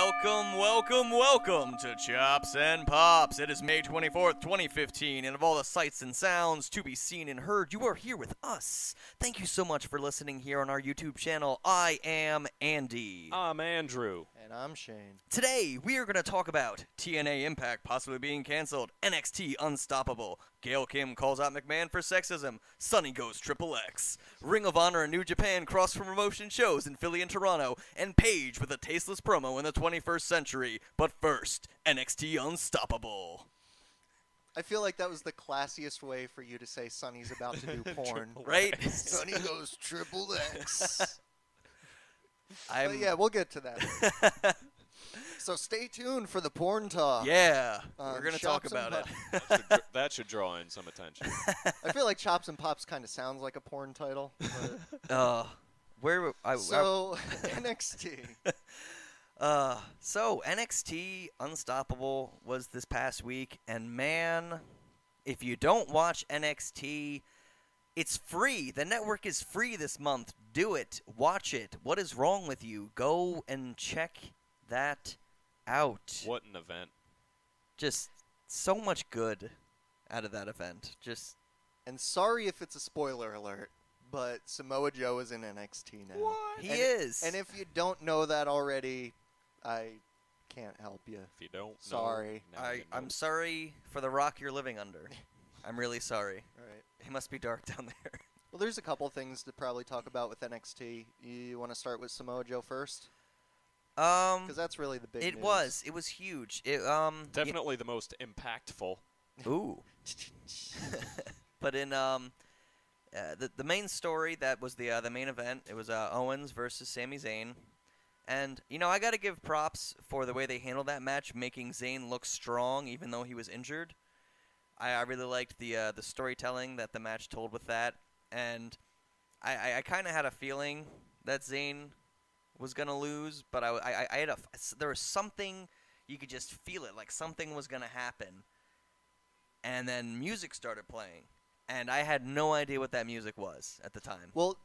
Welcome to Chops and Pops. It is May 24th, 2015, and of all the sights and sounds to be seen and heard, you are here with us. Thank you so much for listening here on our YouTube channel. I am Andy. I'm Andrew. And I'm Shane. Today, we are going to talk about TNA Impact possibly being canceled, NXT Unstoppable, Gail Kim calls out McMahon for sexism, Sonny goes XXX, Ring of Honor and New Japan cross-promotion shows in Philly and Toronto, and Paige with a tasteless promo in the 21st century. But first, NXT Unstoppable. I feel like that was the classiest way for you to say Sonny's about to do porn. Right? Sonny goes XXX. But yeah, we'll get to that. So stay tuned for the porn talk. Yeah, we're going to talk about it. That should draw in some attention. I feel like Chops and Pops kind of sounds like a porn title. NXT. So NXT Unstoppable was this past week, and man, if you don't watch NXT, it's free. The network is free this month. Do it. Watch it. What is wrong with you? Go and check that out. What an event. Just so much good out of that event. And sorry if it's a spoiler alert, but Samoa Joe is in NXT now. What? He is. And if you don't know that already, I can't help you. If you don't sorry. know, I'm sorry for the rock you're living under. I'm really sorry. Right. It must be dark down there. Well, there's a couple things to probably talk about with NXT. You want to start with Samoa Joe first? Because that's really the big news. It was huge. Definitely the most impactful. Ooh. But in the main story, that was the main event. It was Owens versus Sami Zayn. And, you know, I got to give props for the way they handled that match, making Zayn look strong even though he was injured. I really liked the storytelling that the match told with that. And I kind of had a feeling that Zayn was going to lose, but there was something, you could just feel it, like something was going to happen. And then music started playing, and I had no idea what that music was at the time. Well,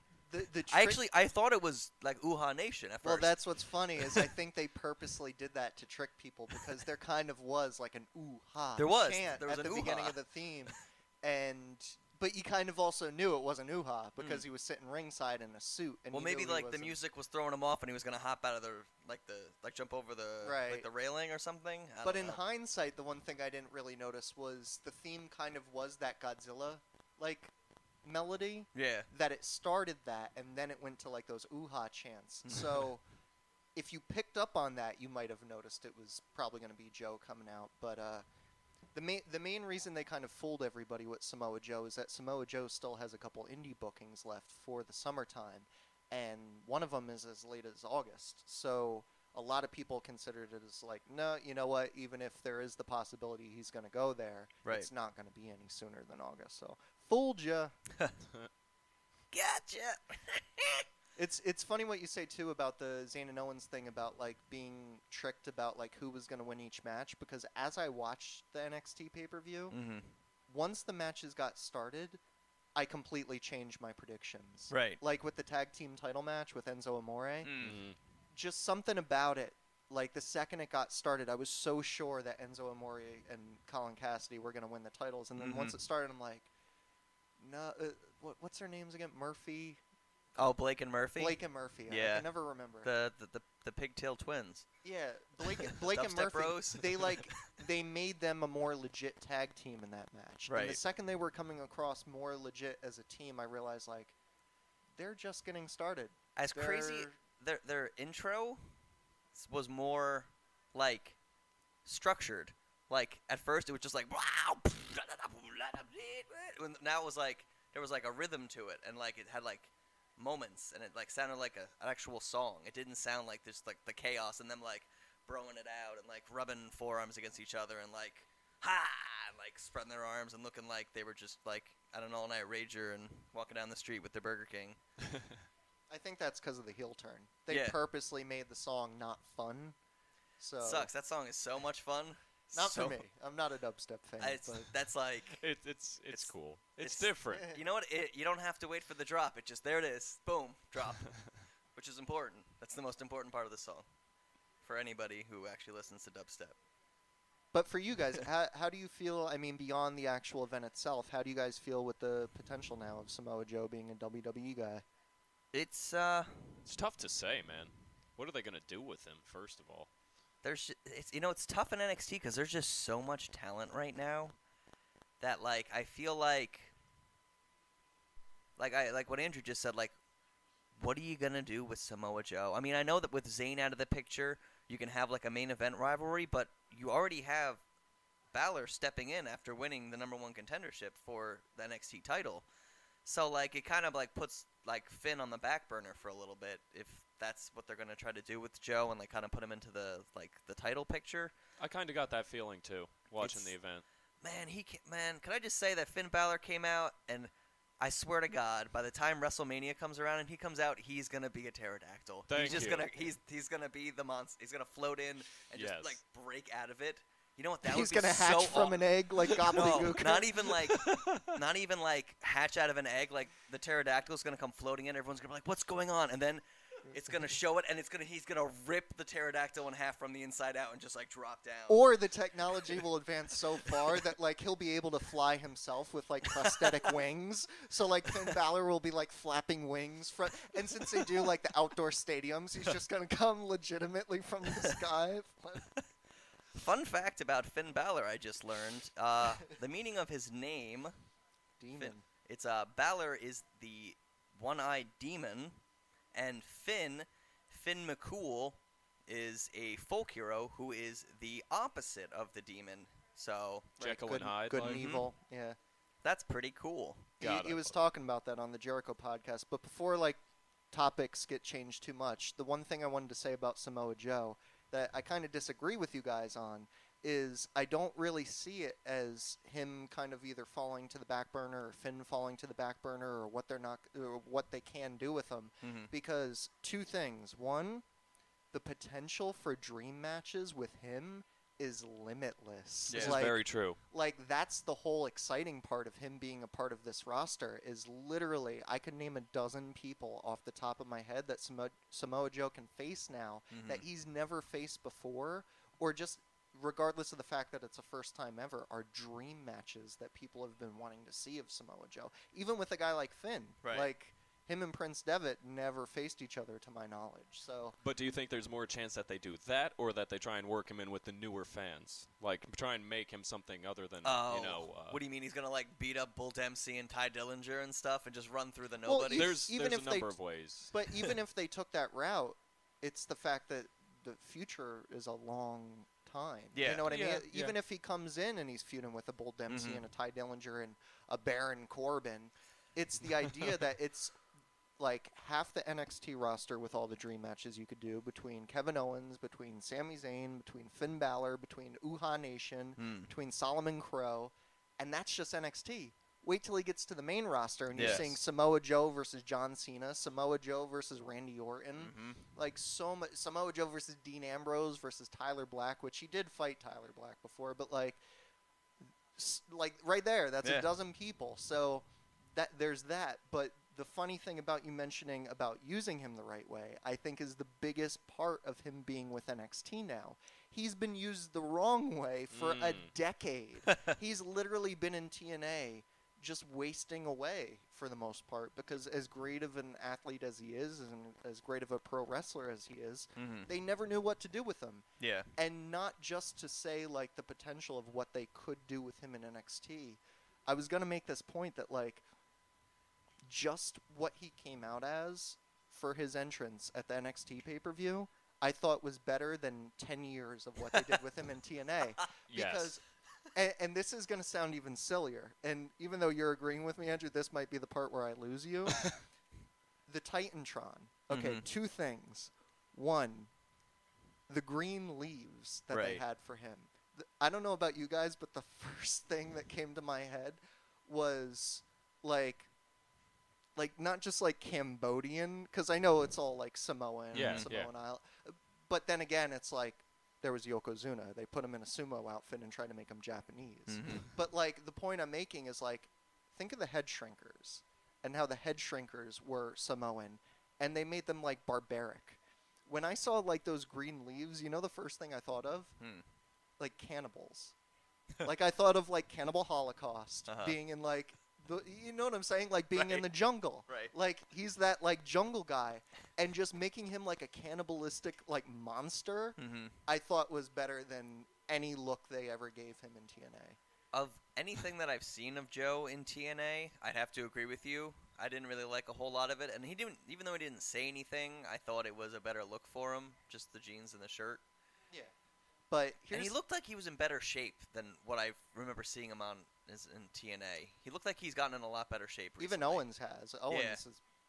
I thought it was like Uha Nation at first. Well, that's what's funny is I think they purposely did that to trick people because there kind of was like an ooh-ha chant at the beginning of the theme. But you kind of also knew it wasn't Uha because he was sitting ringside in a suit. And well, maybe like the music was throwing him off, and he was gonna hop out of jump over the railing or something. But in hindsight, the one thing I didn't really notice was the theme kind of was that Godzilla melody. Yeah. That it started that, and then it went to like those Uha chants. So if you picked up on that, you might have noticed it was probably gonna be Joe coming out, but. The main reason they kind of fooled everybody with Samoa Joe is that Samoa Joe still has a couple indie bookings left for the summertime, and one of them is as late as August. So a lot of people considered it as like, no, you know what? Even if there is the possibility he's going to go there, it's not going to be any sooner than August. So fooled ya. Gotcha. It's funny what you say too about the Zayn and Owens thing about like being tricked about like who was going to win each match, because as I watched the NXT pay-per-view, once the matches got started, I completely changed my predictions. Right. Like with the tag team title match with Enzo Amore, just something about it. Like the second it got started, I was so sure that Enzo Amore and Colin Cassidy were going to win the titles, and then once it started, I'm like, no, what's their names again? Murphy. Oh, Blake and Murphy? Blake and Murphy. Yeah. I never remember. The pigtail twins. Yeah, Blake and Murphy. Bros. They made them a more legit tag team in that match. Right. And the second they were coming across more legit as a team, I realized like they're just getting started. Crazy, their intro was more like structured. Like at first it was just like wow. Now it was like there was like a rhythm to it, and like it had like moments, and it like sounded like an actual song. It didn't sound like just like the chaos and them like broing it out and like rubbing forearms against each other and like and like spreading their arms and looking like they were just like at an all-night rager and walking down the street with their Burger King. I think that's because of the heel turn. They purposely made the song not fun. So it sucks. That song is so much fun. Not for me. I'm not a dubstep fan. That's like it's cool. It's different. You know what? You don't have to wait for the drop. There it is. Boom, drop, which is important. That's the most important part of the song. for anybody who actually listens to dubstep. But for you guys, how do you feel, I mean, beyond the actual event itself, how do you guys feel with the potential now of Samoa Joe being a WWE guy? It's tough to say, man. What are they going to do with him, first of all? it's tough in NXT because there's just so much talent right now that, like, I feel like what Andrew just said, like, what are you going to do with Samoa Joe? I mean, I know that with Zayn out of the picture, you can have, like, a main event rivalry, but you already have Balor stepping in after winning the #1 contendership for the NXT title. So, like, it kind of, like, puts, like, Finn on the back burner for a little bit if that's what they're going to try to do with Joe and, like, kind of put him into the title picture. I kind of got that feeling, too, watching the event. Man, can I just say that Finn Balor came out, and I swear to God, by the time WrestleMania comes around and he comes out, he's going to be a pterodactyl. He's going to be the monster. He's going to float in and just, like, break out of it. You know what? That He's going to hatch from an egg like gobbledygook. No, not even like hatch out of an egg. Like the pterodactyl's going to come floating in. Everyone's going to be like, "What's going on?" And then it's going to show it, and he's going to rip the pterodactyl in half from the inside out and just like drop down. Or the technology will advance so far that like he'll be able to fly himself with like prosthetic wings. So like Finn Balor will be like flapping wings and since they do like the outdoor stadiums, he's just going to come legitimately from the sky. Fun fact about Finn Balor I just learned. The meaning of his name, Demon. It's Balor is the one-eyed demon, and Finn McCool is a folk hero who is the opposite of the demon. So Jekyll and Hyde. Good and evil. Yeah. That's pretty cool. He was talking about that on the Jericho podcast. But before like topics get changed too much, the one thing I wanted to say about Samoa Joe that I kind of disagree with you guys on is I don't really see it as him kind of either falling to the back burner or Finn falling to the back burner or what they can do with him. Because two things. One, the potential for dream matches with him is limitless. Yeah, it's very true. Like, that's the whole exciting part of him being a part of this roster is literally, I could name a dozen people off the top of my head that Samoa Joe can face now that he's never faced before, or just regardless of the fact that it's a first time ever, are dream matches that people have been wanting to see of Samoa Joe. Even with a guy like Finn. Right. Like, him and Prince Devitt never faced each other, to my knowledge. So, but do you think there's more chance that they do that, or that they try and work him in with the newer fans, like try and make him something other than what do you mean he's gonna like beat up Bull Dempsey and Ty Dillinger and stuff and just run through the nobody? Well, there's a number of ways. But even if they took that route, it's the fact that the future is a long time. Yeah. You know what I mean? Yeah. Even if he comes in and he's feuding with a Bull Dempsey and a Ty Dillinger and a Baron Corbin, it's the idea that it's like half the NXT roster with all the dream matches you could do between Kevin Owens, between Sami Zayn, between Finn Balor, between Uhaa Nation, between Solomon Crow, and that's just NXT. Wait till he gets to the main roster and you're seeing Samoa Joe versus John Cena, Samoa Joe versus Randy Orton, like so much. Samoa Joe versus Dean Ambrose versus Tyler Black, which he did fight Tyler Black before, but like right there, that's a dozen people. So that there's that, but the funny thing about you mentioning about using him the right way, I think is the biggest part of him being with NXT now. He's been used the wrong way for a decade. He's literally been in TNA just wasting away for the most part because as great of an athlete as he is and as great of a pro wrestler as he is, they never knew what to do with him. Yeah. And not just to say like the potential of what they could do with him in NXT. I was going to make this point that like just what he came out as for his entrance at the NXT pay-per-view, I thought was better than 10 years of what they did with him in TNA. Because, and this is going to sound even sillier, and even though you're agreeing with me, Andrew, this might be the part where I lose you. The Titantron. Okay, two things. One, the green leaves that they had for him. I don't know about you guys, but the first thing that came to my head was like not just like Cambodian, because I know it's all like Samoan, Samoan Isle, but then again, it's like there was Yokozuna. They put him in a sumo outfit and tried to make him Japanese. But like the point I'm making is like, think of the head shrinkers and how the head shrinkers were Samoan, and they made them like barbaric. when I saw like those green leaves, you know the first thing I thought of? Like cannibals. Like I thought of like Cannibal Holocaust being in like you know what I'm saying? Like being in the jungle. Right. Like he's that like jungle guy, and just making him like a cannibalistic like monster. I thought was better than any look they ever gave him in TNA. Of anything that I've seen of Joe in TNA, I'd have to agree with you. I didn't really like a whole lot of it, and he didn't. Even though he didn't say anything, I thought it was a better look for him. Just the jeans and the shirt. Yeah. But and he looked like he was in better shape than what I remember seeing him on in TNA. He looked like he's gotten in a lot better shape recently. Even Owens has. Owens has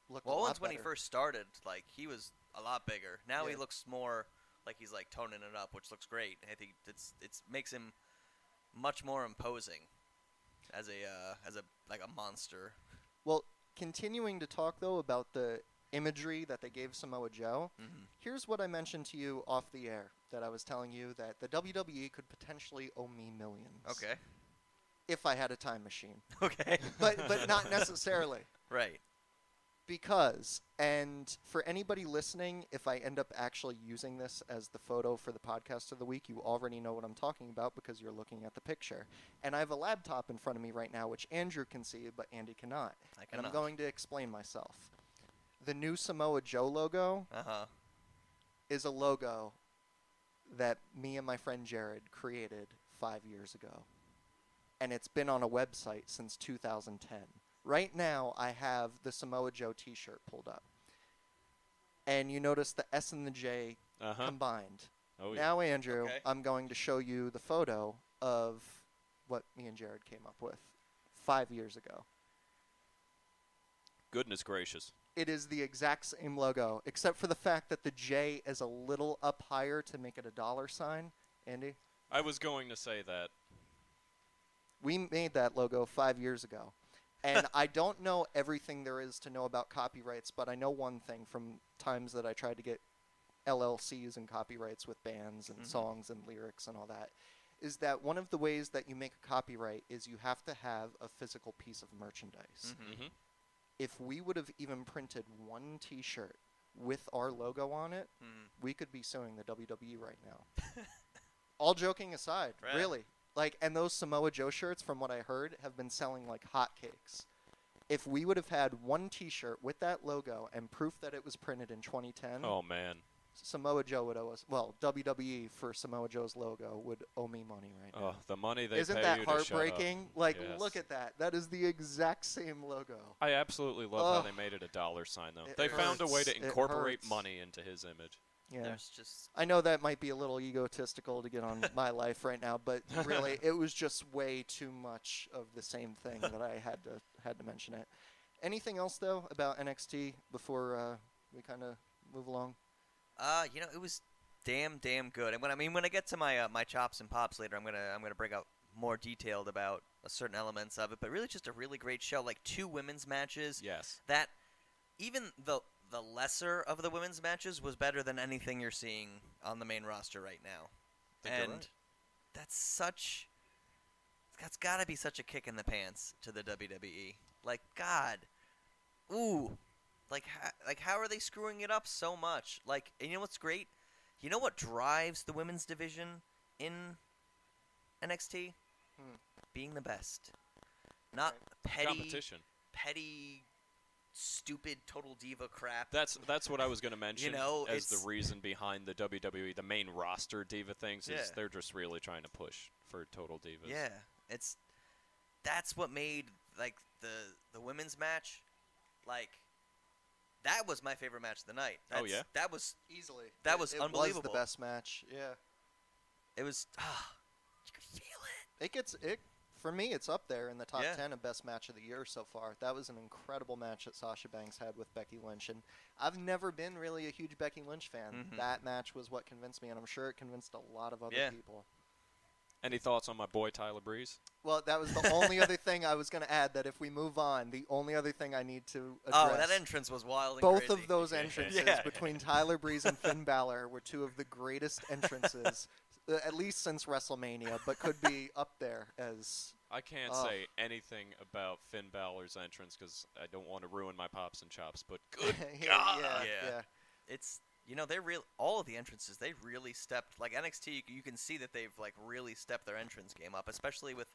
looked a lot Owens, when better. he first started, like he was a lot bigger. Now he Yeah. looks more like he's like toning it up, which looks great. I think it makes him much more imposing as a monster. Well, continuing to talk though about the imagery that they gave Samoa Joe, here's what I mentioned to you off the air that I was telling you that the WWE could potentially owe me millions. Okay. If I had a time machine. Okay. but not necessarily. Right. Because, and for anybody listening, if I end up actually using this as the photo for the podcast of the week, you already know what I'm talking about because you're looking at the picture. And I have a laptop in front of me right now, which Andrew can see, but Andy cannot. I And I'm cannot. going to explain myself. The new Samoa Joe logo is a logo that me and my friend Jared created 5 years ago. And it's been on a website since 2010. Right now, I have the Samoa Joe t-shirt pulled up. And you notice the S and the J combined. Oh, yeah. Now, Andrew, Okay. I'm going to show you the photo of what me and Jared came up with 5 years ago. Goodness gracious. It is the exact same logo, except for the fact that the J is a little up higher to make it a dollar sign. Andy? I was going to say that. We made that logo 5 years ago. And I don't know everything there is to know about copyrights, but I know one thing from times that I tried to get LLCs and copyrights with bands and songs and lyrics and all that, is that one of the ways that you make a copyright is you have to have a physical piece of merchandise. If we would have even printed one T-shirt with our logo on it, we could be suing the WWE right now. All joking aside, Right. really. Like, and those Samoa Joe shirts, from what I heard, have been selling like hotcakes. If we would have had one T-shirt with that logo and proof that it was printed in 2010, Oh, man. Samoa Joe would owe us. Well, WWE for Samoa Joe's logo would owe me money right now. Oh, the money they Isn't pay that you to shut up. heartbreaking? Like, Yes. look at that. That is the exact same logo. I absolutely love how Ugh. they made it a dollar sign, though. It They found a way hurts. to It incorporate hurts. money into his image. Yeah. There's just I know that might be a little egotistical to get on my life right now, but really, it was just way too much of the same thing that I had to mention it. Anything else though about NXT before we kind of move along? it was damn good. And when I get to my my chops and pops later, I'm gonna bring out more detailed about certain elements of it. But really, just a really great show. Like 2 women's matches. Yes. That even the lesser of the women's matches was better than anything you're seeing on the main roster right now. Think you're And right. that's got to be such a kick in the pants to the WWE. Like, God, ooh, like how are they screwing it up so much? Like, and you know what's great? You know what drives the women's division in NXT? Being the best, not Competition. petty, stupid, total diva crap. That's what I was going to mention as the it's- reason behind the WWE, the main roster diva things, is Yeah. they're just really trying to push for total divas. Yeah, that's what made like the women's match, like that was my favorite match of the night. Oh, yeah? That was Easily. That was it unbelievable. was the best match. Yeah. you could feel it. For me, it's up there in the top Yeah. 10 of best match of the year so far. That was an incredible match that Sasha Banks had with Becky Lynch, and I've never been really a huge Becky Lynch fan. That match was what convinced me, and I'm sure it convinced a lot of other people. Any thoughts on my boy Tyler Breeze? Well, that was the only other thing I was going to add, that if we move on, the only other thing I need to address. Oh, that entrance was wild and Both crazy. of those entrances Yeah. between Tyler Breeze and Finn Balor were 2 of the greatest entrances, at least since WrestleMania, but could be up there as... I can't say anything about Finn Balor's entrance because I don't want to ruin my pops and chops, but good God! Yeah. It's all of the entrances, they really stepped, like NXT, you can see that they've like really stepped their entrance game up, especially with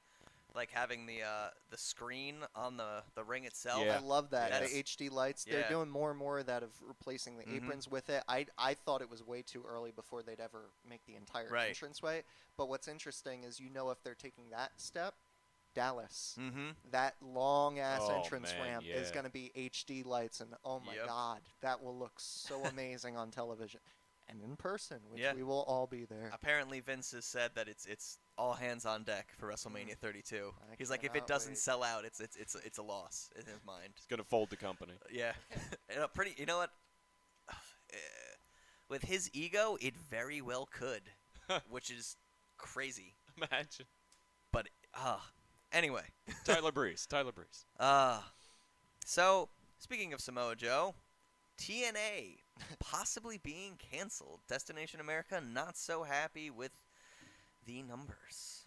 like having the screen on the ring itself. Yeah. I love that. Yes. The HD lights. They're Yeah. doing more and more of that of replacing the aprons with it. I thought it was way too early before they'd ever make the entire Right. entranceway. But what's interesting is if they're taking that step, Dallas, Mm-hmm. that long ass Oh, entrance man, ramp yeah. is going to be HD lights, and oh my Yep. god, that will look so amazing on television and in person, which Yeah. we will all be there. Apparently, Vince has said that it's all hands on deck for WrestleMania 32. I He's like, if it cannot doesn't wait. sell out, it's a loss in his mind. It's gonna fold the company. Yeah, You know what? With his ego, it very well could, which is crazy. Imagine. But anyway. Tyler Breeze. So speaking of Samoa Joe, TNA possibly being canceled. Destination America not so happy with the numbers.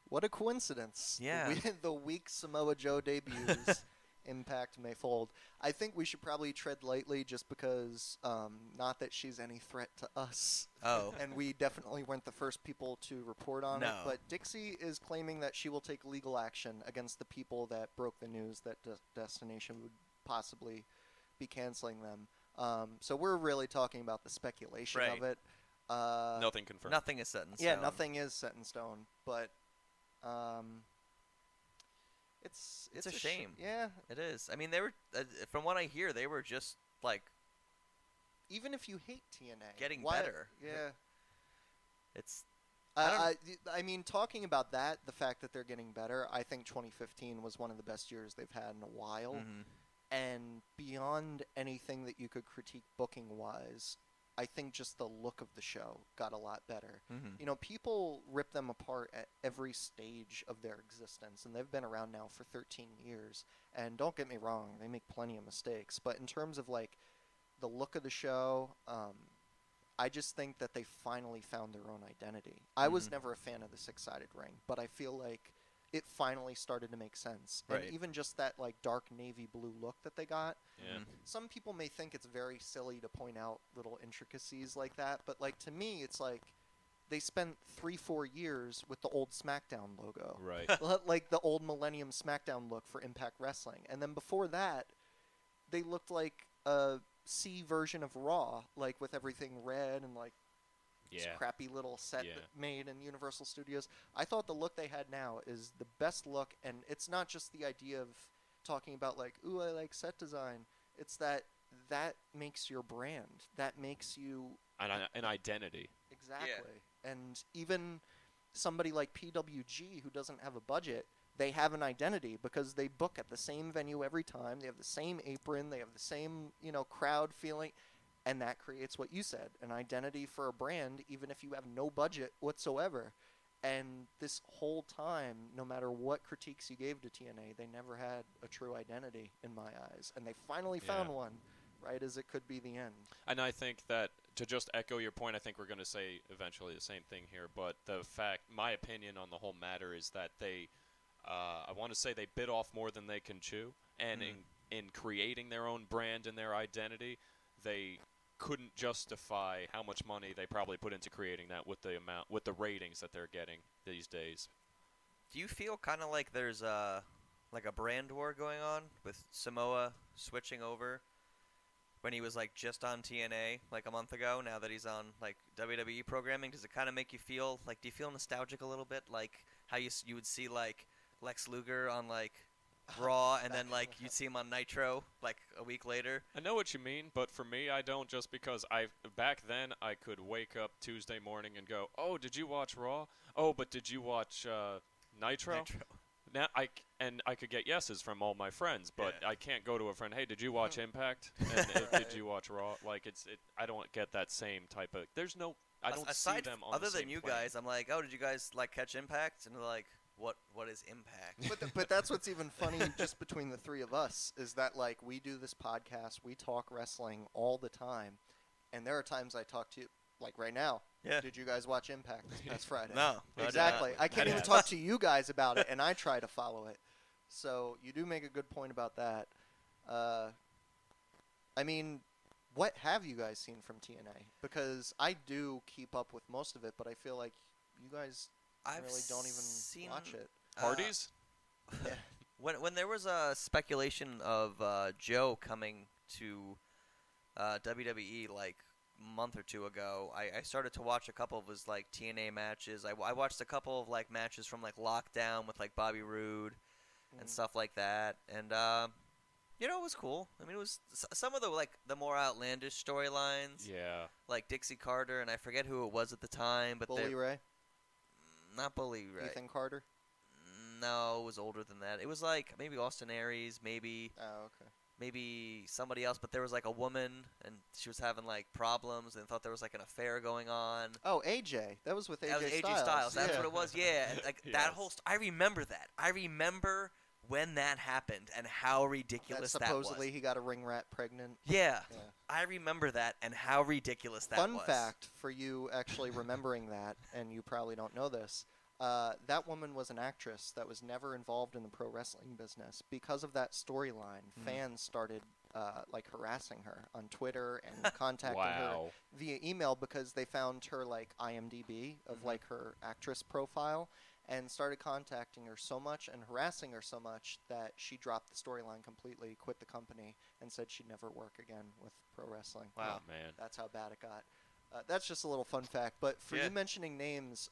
What a coincidence. Yeah. The week Samoa Joe debuts, Impact may fold. I think we should probably tread lightly just because, not that she's any threat to us. Oh. And we definitely weren't the first people to report on it. No. But Dixie is claiming that she will take legal action against the people that broke the news that Destination would possibly be canceling them. So we're really talking about the speculation Right. of it. Nothing confirmed. Nothing is set in stone. Yeah, nothing is set in stone, but it's a shame. Yeah, It is. I mean, they were, from what I hear, they were just like even if you hate TNA, getting why- better. Yeah, It's I I mean, talking about that, the fact that they're getting better, I think 2015 was one of the best years they've had in a while, mhm. and beyond anything that you could critique booking wise, I think just the look of the show got a lot better. Mhm. You know, people rip them apart at every stage of their existence, and they've been around now for 13 years. And don't get me wrong, they make plenty of mistakes. But in terms of, like, the look of the show, I just think that they finally found their own identity. I was Mhm. never a fan of the six-sided ring, but I feel like it finally started to make sense. Right. And even just that, like, dark navy blue look that they got, Yeah. Mhm. some people may think it's very silly to point out little intricacies like that, but like to me it's like they spent 3-4 years with the old SmackDown logo. Right. Like the old Millennium SmackDown look for Impact Wrestling. And then before that, they looked like a C version of Raw, like with everything red and like this Yeah. crappy little set Yeah. that made in Universal Studios. I thought the look they had now is the best look, and it's not just the idea of talking about like, ooh, I like set design. It's that makes your brand. That makes you An identity. exactly. And even somebody like PWG who doesn't have a budget, they have an identity because they book at the same venue every time. They have the same apron. They have the same, crowd feeling. And that creates what you said, an identity for a brand, even if you have no budget whatsoever. And this whole time, no matter what critiques you gave to TNA, they never had a true identity in my eyes. And they finally found Yeah. one, right as it could be the end. And I think that, to just echo your point, I think we're going to say eventually the same thing here, but my opinion on the whole matter is that I want to say they bit off more than they can chew, and in creating their own brand and their identity, they couldn't justify how much money they probably put into creating that with the ratings that they're getting these days. Do you feel kind of like there's like a brand war going on with Samoa switching over when he was like just on TNA like a month ago? Now that he's on like WWE programming, does it kind of make you feel like? Do you feel nostalgic a little bit, like how you would see like Lex Luger on like Raw, and then like you'd see him on Nitro like a week later? I know what you mean, but for me, I don't, just because back then I could wake up Tuesday morning and go, oh, did you watch Raw? Oh, but did you watch Nitro? Now I could get yeses from all my friends, but Yeah. I can't go to a friend. Hey, did you watch Impact? And did you watch Raw? Like I don't get that same type of. There's no. I don't see Aside them on other the same than you plane. guys, I'm like, oh, did you guys like catch Impact? And they're like, what is Impact? But that's what's even funny just between the three of us is that, like, we do this podcast, we talk wrestling all the time, and there are times I talk to you, like right now. Yeah. Did you guys watch Impact this past Friday? No, I did Exactly. not. I can't I even didn't. talk to you guys about it, and I try to follow it. So you do make a good point about that. I mean, What have you guys seen from TNA? Because I do keep up with most of it, but I feel like you guys really don't even watch it. Hardys? Yeah. When there was a speculation of Joe coming to WWE like a month or two ago, I started to watch a couple of his like TNA matches. I watched a couple of like matches from like Lockdown with like Bobby Roode and stuff like that, and you know, it was cool. I mean, it was some of the like the more outlandish storylines. Yeah. Like Dixie Carter, and I forget who it was at the time, but Bully Ray? not Bully Ray. Ethan Carter? No, it was older than that. It was like maybe Austin Aries, maybe somebody else, but there was like a woman, and she was having like problems, and thought there was like an affair going on. Oh, AJ. That was with AJ That was Styles. AJ Styles. That's Yeah. what it was. Yeah, and like Yes. that whole. I remember that. I remember when that happened and how ridiculous that was. Supposedly he got a ring rat pregnant. Yeah, Yeah. I remember that and how ridiculous that was. Fun fact for you actually remembering that, and you probably don't know this, that woman was an actress that was never involved in the pro wrestling business. Because of that storyline, fans started like harassing her on Twitter and contacting her Wow. via email because they found her like IMDb of like her actress profile and started contacting her so much and harassing her so much that she dropped the storyline completely, quit the company, and said she'd never work again with pro wrestling. Wow. Oh, man. That's how bad it got. That's just a little fun fact. But for Yeah. you mentioning names,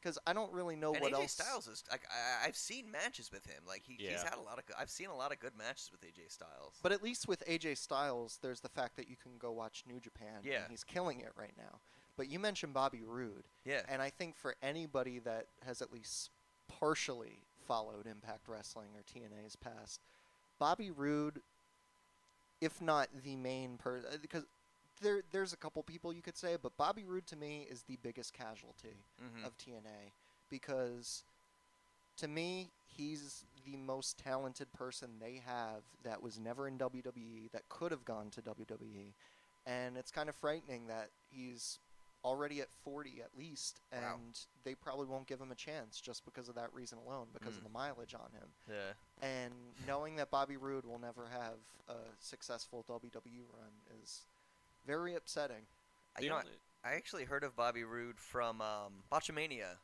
because I don't really know And what AJ else. Styles is like I've seen matches with him. Like he's Yeah. had a lot of. I've seen a lot of good matches with AJ Styles. But at least with AJ Styles, there's the fact that you can go watch New Japan. Yeah. And he's killing it right now. But you mentioned Bobby Roode. Yeah. And I think for anybody that has at least partially followed Impact Wrestling or TNA's past, Bobby Roode, if not the main person, because there's a couple people you could say, but Bobby Roode to me is the biggest casualty Mhm. of TNA because to me he's the most talented person they have that was never in WWE that could have gone to WWE, and it's kind of frightening that he's already at 40 at least, and Wow. they probably won't give him a chance just because of that reason alone, because of the mileage on him. Yeah. And knowing that Bobby Roode will never have a successful WWE run is very upsetting. The You know, only- I actually heard of Bobby Roode from Botchamania,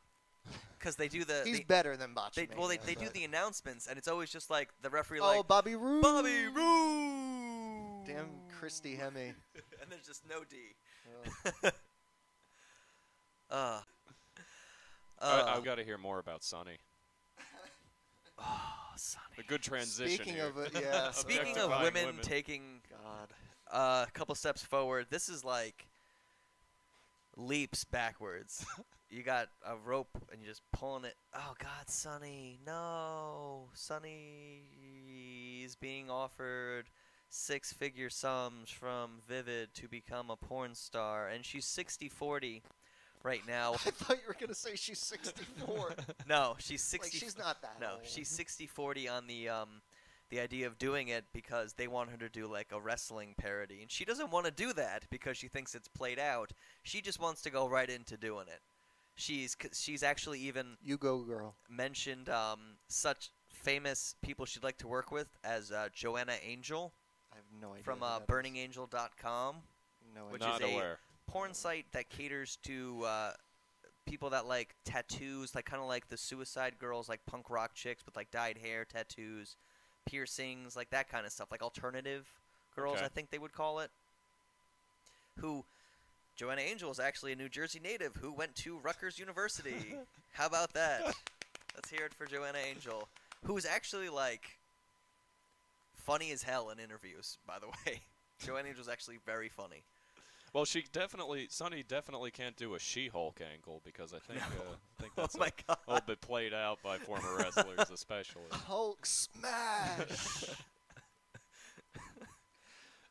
because they do the. He's better than Botchamania. They do but- the announcements, and it's always just like the referee Oh, like Bobby Roode! Bobby Roode. Damn Christy Hemme. And there's just no D. Ugh. I've got to hear more about Sonny. Oh, Sonny. A good transition Speaking here. of it, yeah. Speaking of Objectifying women taking God. a couple steps forward, this is like leaps backwards. You got a rope and you're just pulling it. Oh God, Sonny, no! Sonny is being offered six-figure sums from Vivid to become a porn star, and she's 60-40 right now. I thought you were going to say she's 64. No, she's 60. Like, she's not that No, old. she's 60-40 on the idea of doing it because they want her to do like a wrestling parody, and she doesn't want to do that because she thinks it's played out. She just wants to go right into doing it. She's actually even You go, girl. mentioned such famous people she'd like to work with as Joanna Angel I have no idea. from who that is. BurningAngel.com, No which idea. Not is a aware. porn site that caters to people that like tattoos, like kind of like the Suicide Girls, like punk rock chicks with like dyed hair, tattoos, piercings, like that kind of stuff, like alternative girls, Okay. I think they would call it. Who Joanna Angel is actually a New Jersey native who went to Rutgers University. How about that? Let's hear it for Joanna Angel, who's actually like funny as hell in interviews, by the way. Joanna Angel's actually very funny. Well, Sonny definitely can't do a She-Hulk angle because I think that's Oh my God. a little bit played out by former wrestlers, especially. Hulk smash!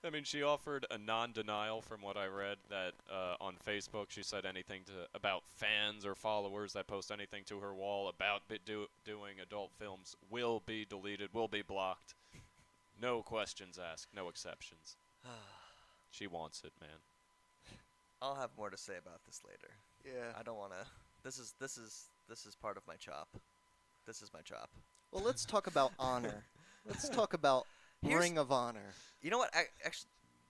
I mean, she offered a non-denial from what I read that on Facebook she said anything about fans or followers that post anything to her wall about doing adult films will be deleted, will be blocked. No questions asked, no exceptions. She wants it, man. I'll have more to say about this later. Yeah. I don't want to. This is part of my chop. This is my chop. Well, let's talk about honor. Let's talk about Here's- Ring of Honor. You know what? Actually,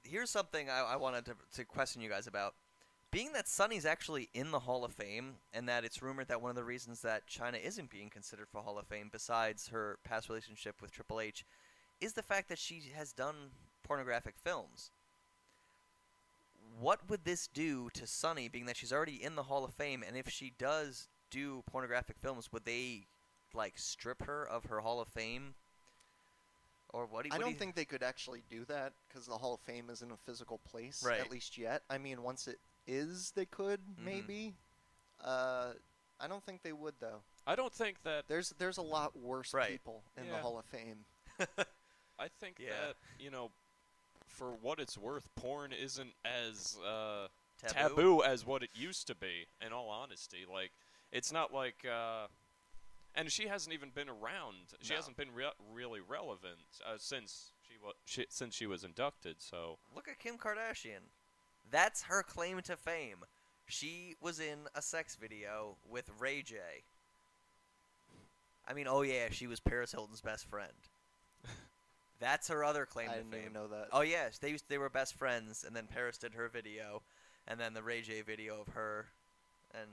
here's something I wanted to question you guys about. Being that Sunny's actually in the Hall of Fame, and that it's rumored that one of the reasons that China isn't being considered for Hall of Fame, besides her past relationship with Triple H, is the fact that she has done pornographic films. What would this do to Sunny, being that she's already in the Hall of Fame, and if she does do pornographic films, would they, like, strip her of her Hall of Fame? Or what? I don't think they could actually do that because the Hall of Fame isn't a physical place, Right. at least yet. I mean, once it is, they could, maybe. I don't think they would, though. I don't think that. There's a lot worse Right. people in the Yeah. Hall of Fame. I think Yeah. that, you know, for what it's worth, porn isn't as Taboo? as what it used to be. In all honesty, like it's not like, and she hasn't even been around. She No. hasn't been really relevant since she was inducted. So Look at Kim Kardashian. That's her claim to fame. She was in a sex video with Ray J. I mean, oh yeah, she was Paris Hilton's best friend. That's her other claim I to didn't fame. even know that. Oh yes, they were best friends, and then Paris did her video, and then the Ray J video of her, and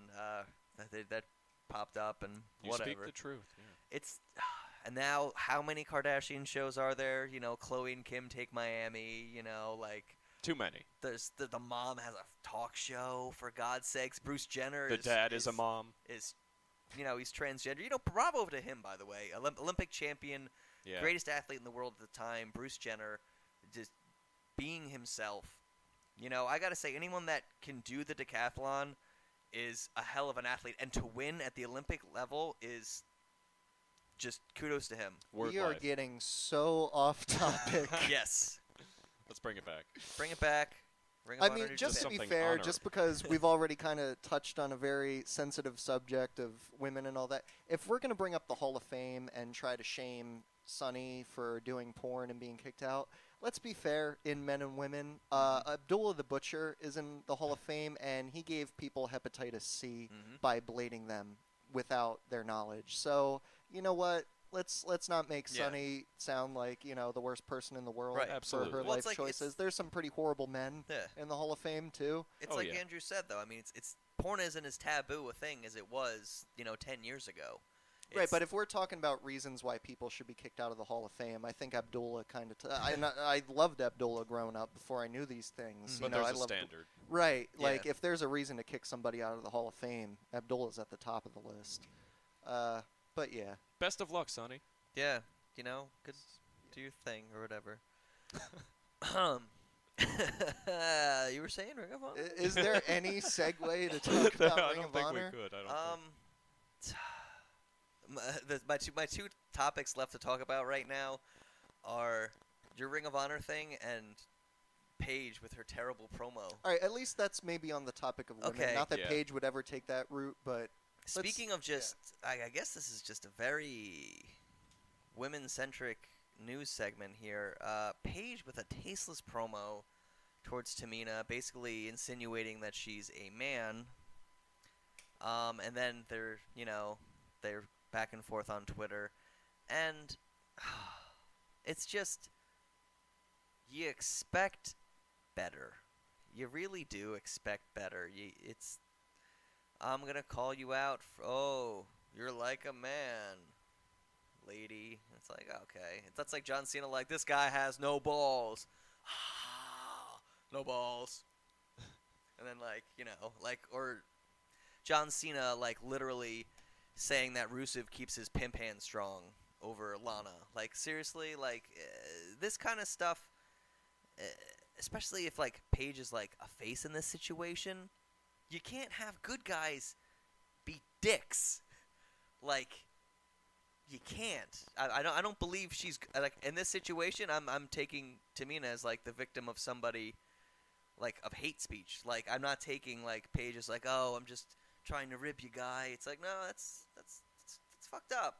that popped up and you whatever. speak the truth. Yeah. It's and now how many Kardashian shows are there? You know, Khloe and Kim Take Miami. You know, like Too many. there's the mom has a talk show, for God's sakes. Bruce Jenner. The dad is a mom. Is, you know, he's transgender. You know, bravo to him, by the way. Olympic champion. Yeah. Greatest athlete in the world at the time, Bruce Jenner, just being himself. You know, I gotta say, anyone that can do the decathlon is a hell of an athlete, and to win at the Olympic level is just kudos to him. Word We are life. getting so off topic. Yes, Let's bring it back. bring it back. Ring of I Honor mean, New just to Japan. be something fair, honored. just because we've already kind of touched on a very sensitive subject of women and all that, if we're going to bring up the Hall of Fame and try to shame Sunny for doing porn and being kicked out, let's be fair in men and women. Abdullah the Butcher is in the Hall of Fame, and he gave people hepatitis C by blading them without their knowledge. So, you know what? Let's not make Yeah. Sunny sound like, you know, the worst person in the world Right. for Absolutely. her Well, it's life like it's- choices. There's some pretty horrible men Yeah. in the Hall of Fame too. It's Oh, like yeah. Andrew said, though. I mean, it's porn isn't as taboo a thing as it was, 10 years ago. Right, It's- but if we're talking about reasons why people should be kicked out of the Hall of Fame, I think Abdullah kind of. I loved Abdullah growing up before I knew these things. But You know, there's I a loved, standard. Right, Yeah. like if there's a reason to kick somebody out of the Hall of Fame, Abdullah's at the top of the list. But yeah, Best of luck, Sonny. Yeah, good, do your thing or whatever. You were saying Ring of Honor? Is there any segue to talk about I Ring don't of think Honor? we could. I don't think. My two topics left to talk about right now are your Ring of Honor thing and Paige with her terrible promo. All right, at least that's maybe on the topic of women. Okay. Not that Yeah. Paige would ever take that route, but Speaking of just, I guess this is just a very women-centric news segment here. Paige with a tasteless promo towards Tamina, basically insinuating that she's a man. And then they're back and forth on Twitter, and it's just, you expect better. You really do expect better. I'm gonna call you out. Oh, you're like a man, lady. It's like, okay. That's like John Cena, like, this guy has no balls. No balls. And then, or John Cena, literally saying that Rusev keeps his pimp hand strong over Lana. Like, seriously, this kind of stuff, especially if, Paige is, a face in this situation, you can't have good guys be dicks. You can't. I don't believe she's, in this situation, I'm taking Tamina as, the victim of somebody, of hate speech. I'm not taking, Paige as, oh, I'm just trying to rib you, guy. It's like, no, that's fucked up.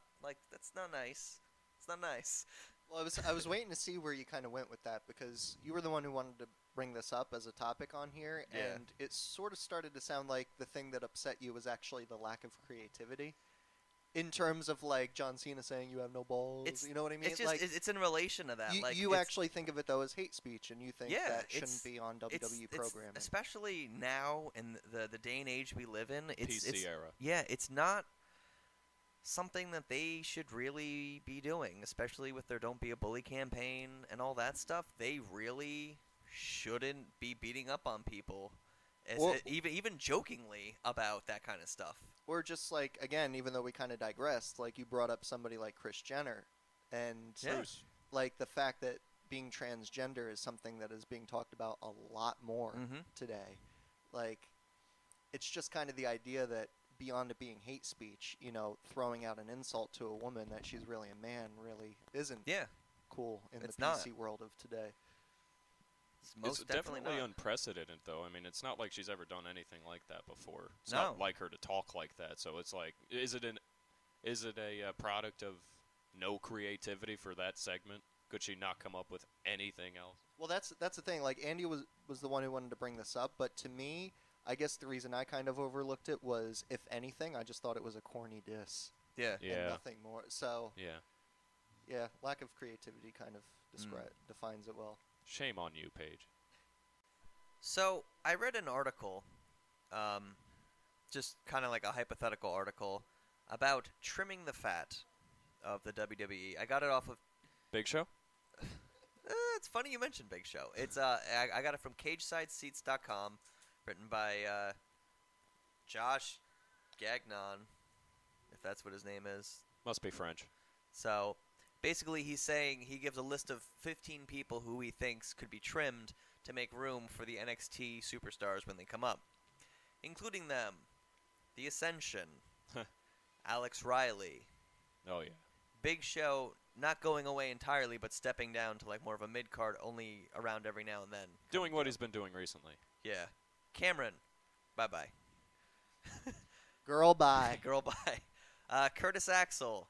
That's not nice. It's not nice. well, I was waiting to see where you kind of went with that because you were the one who wanted to bring this up as a topic on here, Yeah. and it sort of started to sound like the thing that upset you was actually the lack of creativity. In terms of like John Cena saying you have no balls, you know what I mean? It's just it's in relation to that. You actually think of it though as hate speech, and you think that shouldn't be on WWE programming. Especially now in the day and age we live in. It's PC era. Yeah, it's not something that they should really be doing, especially with their Don't Be a Bully campaign and all that stuff. They really shouldn't be beating up on people, even jokingly about that kind of stuff. Or just like, again, even though we kind of digressed, like you brought up somebody like Kris Jenner, and like the fact that being transgender is something that is being talked about a lot more today. Like, it's just kind of the idea that beyond it being hate speech, you know, throwing out an insult to a woman that she's really a man really isn't cool in the PC world of today. It's definitely unprecedented, though. I mean, it's not like she's ever done anything like that before. It's No. not like her to talk like that. So it's like, is it a product of no creativity for that segment? Could she not come up with anything else? Well, that's the thing. Like, Andy was the one who wanted to bring this up, but to me, I guess the reason I kind of overlooked it was, if anything, I just thought it was a corny diss. Yeah. And nothing more. So Yeah. Lack of creativity kind of defines it well. Shame on you, Paige. So I read an article, just kind of like a hypothetical article, about trimming the fat of the WWE. I got it off of Big Show? It's funny you mentioned Big Show. It's I got it from CageSideSeats.com, written by Josh Gagnon, if that's what his name is. Must be French. So basically he's saying he gives a list of 15 people who he thinks could be trimmed to make room for the NXT superstars when they come up, including them, The Ascension, Alex Riley. Oh, yeah. Big Show not going away entirely, but stepping down to like more of a mid-card, only around every now and then. Doing what he's been doing recently. Yeah. Cameron, bye-bye. Girl, bye. Girl, bye. Curtis Axel,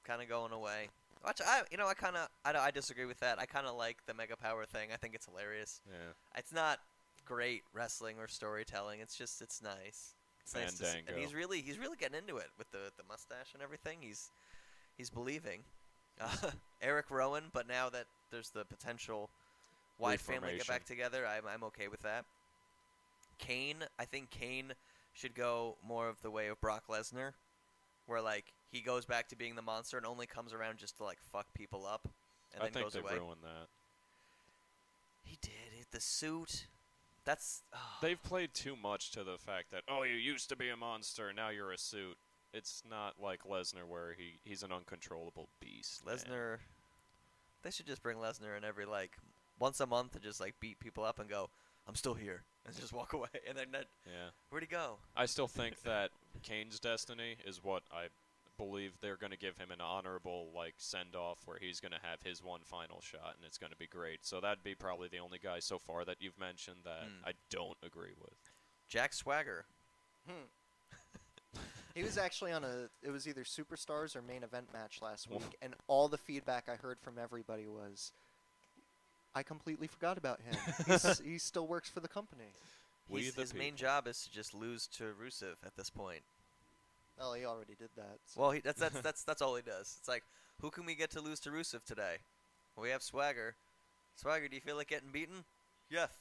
kind of going away. Which I disagree with that. I kind of like the Mega Power thing. I think it's hilarious. Yeah. It's not great wrestling or storytelling. It's nice. It's nice to see. And he's really getting into it with the mustache and everything. He's believing. Eric Rowan, but now that there's the potential Wyatt family get back together, I'm okay with that. Kane, I think Kane should go more of the way of Brock Lesnar, where like he goes back to being the monster and only comes around just to like fuck people up, and then goes away. I think they've ruined that. He did it. The suit. That's. Oh. They've played too much to the fact that you used to be a monster, now you're a suit. It's not like Lesnar where he's an uncontrollable beast. Lesnar. They should just bring Lesnar in every like once a month to just like beat people up and go, I'm still here, and just walk away. And then where'd he go? I still think that Kane's destiny is what I believe they're going to give him an honorable like send-off where he's going to have his one final shot, and it's going to be great. So that'd be probably the only guy so far that you've mentioned that I don't agree with. Jack Swagger. He was actually on it was either Superstars or Main Event match last week, and all the feedback I heard from everybody was, I completely forgot about him. He still works for the company. His main job is to just lose to Rusev at this point. Well, he already did that. So. Well, that's all he does. It's like, who can we get to lose to Rusev today? Well, we have Swagger. Swagger, do you feel like getting beaten? Yes.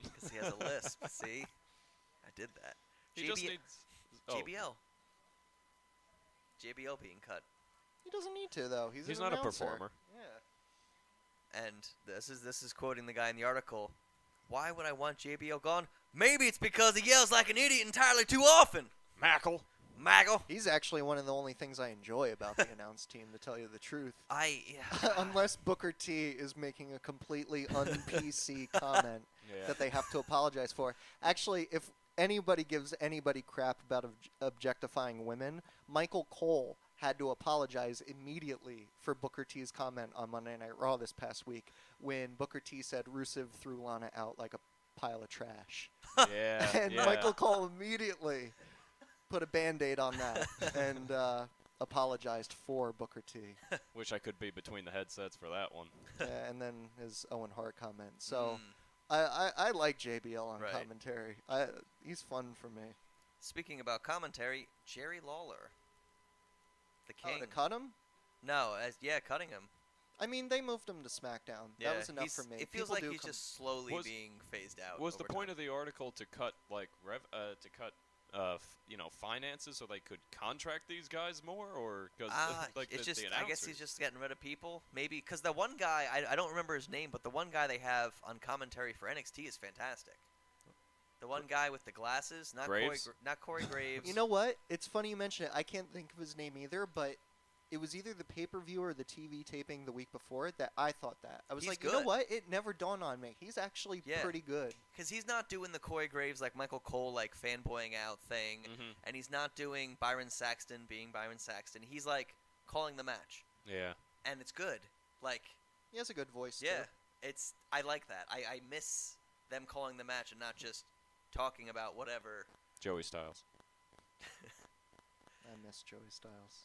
Because he has a lisp. See, I did that. He just needs JBL. JBL being cut. He doesn't need to though. He's not an a performer. Yeah. And this is quoting the guy in the article. Why would I want JBL gone? Maybe it's because he yells like an idiot entirely too often. Maggle. He's actually one of the only things I enjoy about the announce team, to tell you the truth. Unless Booker T is making a completely un-PC comment that they have to apologize for. Actually, if anybody gives anybody crap about objectifying women, Michael Cole had to apologize immediately for Booker T's comment on Monday Night Raw this past week when Booker T said Rusev threw Lana out like a pile of trash. And Michael Cole immediately put a Band-Aid on that and apologized for Booker T. Wish I could be between the headsets for that one. And then his Owen Hart comment. So I like JBL on commentary. He's fun for me. speaking about commentary, Jerry Lawler, the king. Oh, to cut him? No, cutting him. I mean, they moved him to SmackDown. Yeah, that was enough for me. It feels People like do he's just slowly being phased out. Was the over point time. of the article to cut finances so they could contract these guys more, or because it's just I guess he's just getting rid of people, maybe because the one guy I don't remember his name, but the one guy they have on commentary for NXT is fantastic. The one guy with the glasses, not Corey Graves. You know what? It's funny you mention it. I can't think of his name either, but it was either the pay-per-view or the TV taping the week before that I thought that. I was He's like, good. You know what? It never dawned on me. He's actually pretty good. Because he's not doing the Corey Graves, like Michael Cole, like fanboying out thing, and he's not doing Byron Saxton being Byron Saxton. He's like calling the match. Yeah. And it's good. Like he has a good voice. Yeah, too. I like that. I miss them calling the match and not just talking about whatever. Joey Styles. I miss Joey Styles.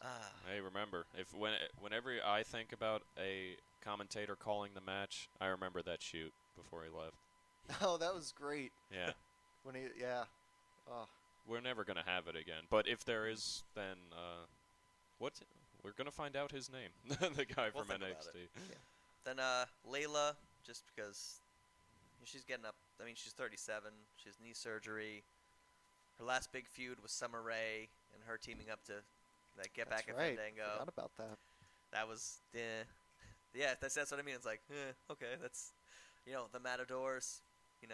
Hey, remember, whenever I think about a commentator calling the match, I remember that shoot before he left. Oh, that was great. Yeah. Oh. We're never gonna have it again. But if there is, then we're gonna find out his name. The guy We'll from think about NXT. it. Yeah. Then Layla, just because she's getting up. I mean, she's 37. She has knee surgery. Her last big feud was Summer Rae and her teaming up to get back at Fandango. Forgot about that. That was yeah. That's what I mean. It's like okay, that's the Matadors. You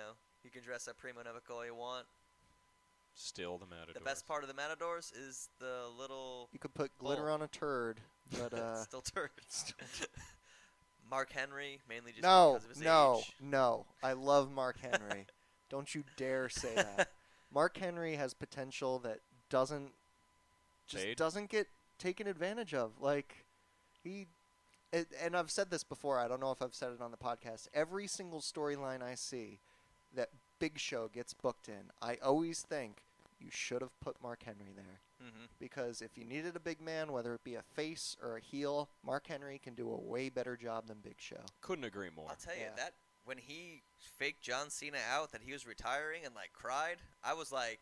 can dress up Primo Novico all you want. Still the Matadors. The best part of the Matadors is the little. You could put glitter on a turd, but still turd. Mark Henry, mainly just because of his age. No. I love Mark Henry. Don't you dare say that. Mark Henry has potential that doesn't get taken advantage of. Like and I've said this before. I don't know if I've said it on the podcast. Every single storyline I see that Big Show gets booked in, I always think you should have put Mark Henry there. Because if you needed a big man, whether it be a face or a heel, Mark Henry can do a way better job than Big Show. Couldn't agree more. I'll tell you that when he faked John Cena out that he was retiring and cried, I was like,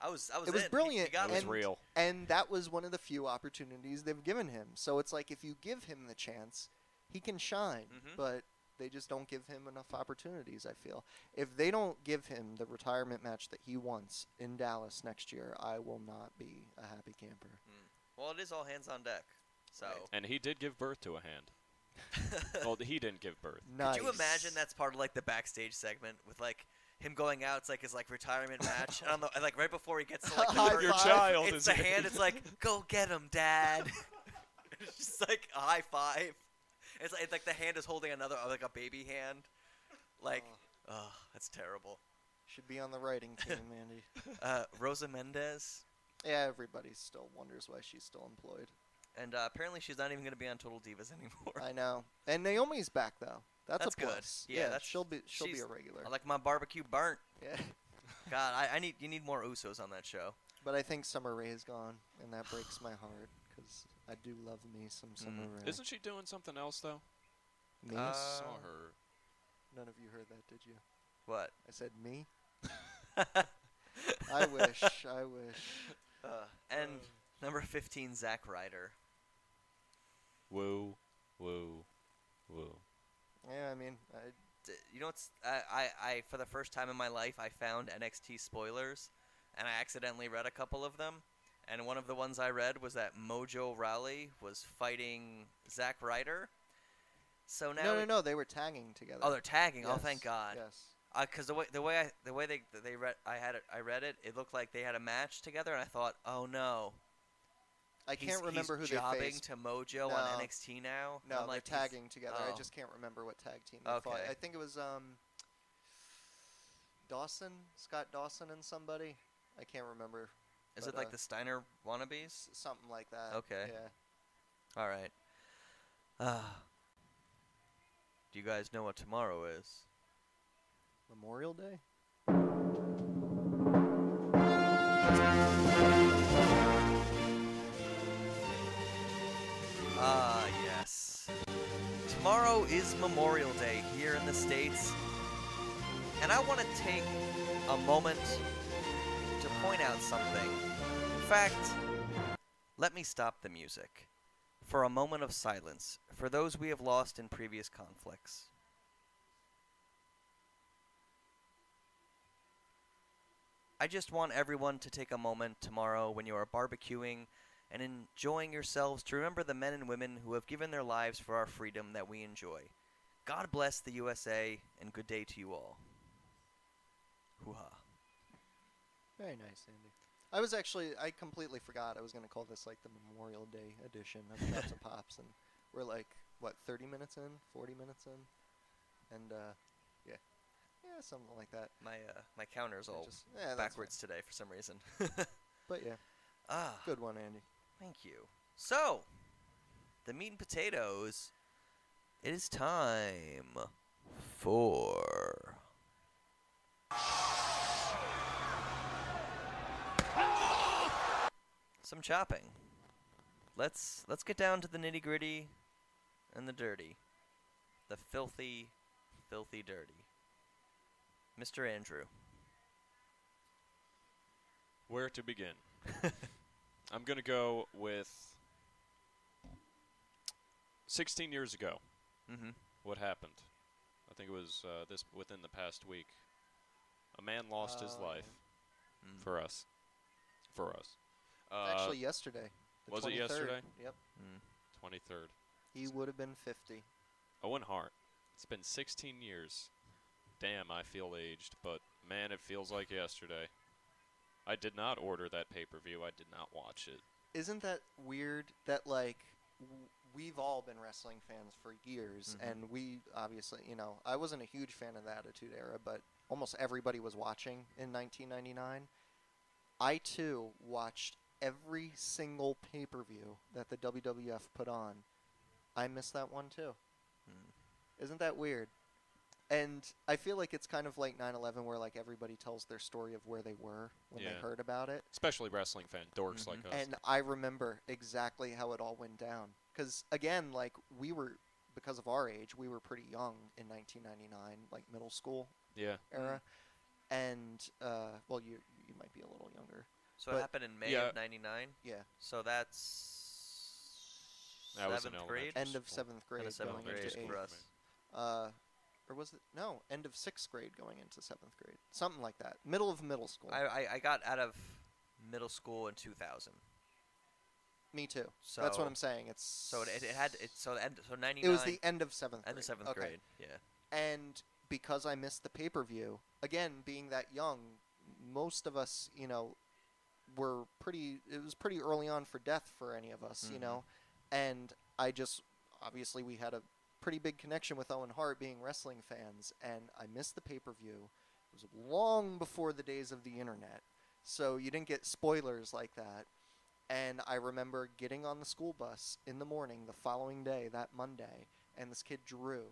I was. It was brilliant. It was real. And that was one of the few opportunities they've given him. So it's like if you give him the chance, he can shine. But they just don't give him enough opportunities, I feel. If they don't give him the retirement match that he wants in Dallas next year, I will not be a happy camper. Well, it is all hands on deck. So. Right. And he did give birth to a hand. Well, he didn't give birth. Nice. Could you imagine that's part of the backstage segment with him going out? It's his retirement match, and on the right before he gets to the your child. It's the hand. It's go get him, Dad. It's just a high five. It's like the hand is holding another a baby hand. That's terrible. Should be on the writing team, Andy. Rosa Mendez. Yeah, everybody still wonders why she's still employed. And apparently she's not even going to be on Total Divas anymore. I know. And Naomi's back though. That's a plus. Good. Yeah, she'll be a regular. I like my barbecue burnt. Yeah. God, you need more Usos on that show. But I think Summer Rae is gone, and that breaks my heart because I do love me some Summer Rae. Isn't she doing something else though? Me? I saw her. None of you heard that, did you? What? I said me. I wish. And number 15, Zack Ryder. Woo. Yeah, I mean, I for the first time in my life, I found NXT spoilers, and I accidentally read a couple of them. And one of the ones I read was that Mojo Rawley was fighting Zack Ryder. So now no, they were tagging together. Oh, they're tagging. Yes. Oh, thank God. Yes. Because the way they read, I read it. It looked like they had a match together, and I thought, oh no. I can't remember who he's they jobbing faced. to Mojo on NXT now. No, I'm they're tagging together. I just can't remember what tag team they fought. I think it was Scott Dawson and somebody. I can't remember. Is it like the Steiner wannabes? Something like that. Okay. Yeah. All right. Do you guys know what tomorrow is? Memorial Day? Yes. Tomorrow is Memorial Day here in the States. And I want to take a moment to point out something. In fact, let me stop the music for a moment of silence for those we have lost in previous conflicts. I just want everyone to take a moment tomorrow when you are barbecuing and enjoying yourselves to remember the men and women who have given their lives for our freedom that we enjoy. God bless the USA, and good day to you all. Hoo-ha. Very nice, Andy. I completely forgot I was going to call this like the Memorial Day edition of Chops and Pops, and we're like, what, 30 minutes in, 40 minutes in? And, yeah. Yeah, something like that. My counter's all that's backwards today for some reason. But yeah, good one, Andy. Thank you. So, the meat and potatoes, it is time for... some chopping. Let's get down to the nitty-gritty and the dirty. The filthy, filthy dirty. Mr. Andrew. Where to begin? I'm going to go with 16 years ago. Mm-hmm. What happened? I think it was within the past week. A man lost his life for us. Actually, yesterday. The Was 23rd. it yesterday? Yep. 23rd. He would have been 50. Owen Hart. It's been 16 years. Damn, I feel aged, but man, it feels like yesterday. I did not order that pay-per-view. I did not watch it. Isn't that weird that, like, we've all been wrestling fans for years, and we obviously, I wasn't a huge fan of the Attitude Era, but almost everybody was watching in 1999. I, too, watched every single pay-per-view that the WWF put on. I missed that one, too. Isn't that weird? And I feel like it's kind of like 9/11 where, like, everybody tells their story of where they were when they heard about it. Especially wrestling fan dorks like us. And I remember exactly how it all went down. Because, again, like, because of our age, we were pretty young in 1999, like middle school era. And, well, you might be a little younger. So it happened in May of 99? Yeah. So that's That was 7th in grade? End of 7th grade. End of 7th going grade into for 8th. us. Or was it? No, end of 6th grade going into 7th grade. Something like that. Middle of middle school. I got out of middle school in 2000. Me too. So that's what I'm saying. It's so so 99. It was the end of 7th grade. End of 7th grade. Yeah. And because I missed the pay-per-view, again, being that young, most of us, were it was pretty early on for death for any of us, and obviously we had a pretty big connection with Owen Hart being wrestling fans, and I missed the pay-per-view. It was long before the days of the internet, so you didn't get spoilers like that. And I remember getting on the school bus in the morning the following day, that Monday, and this kid Drew.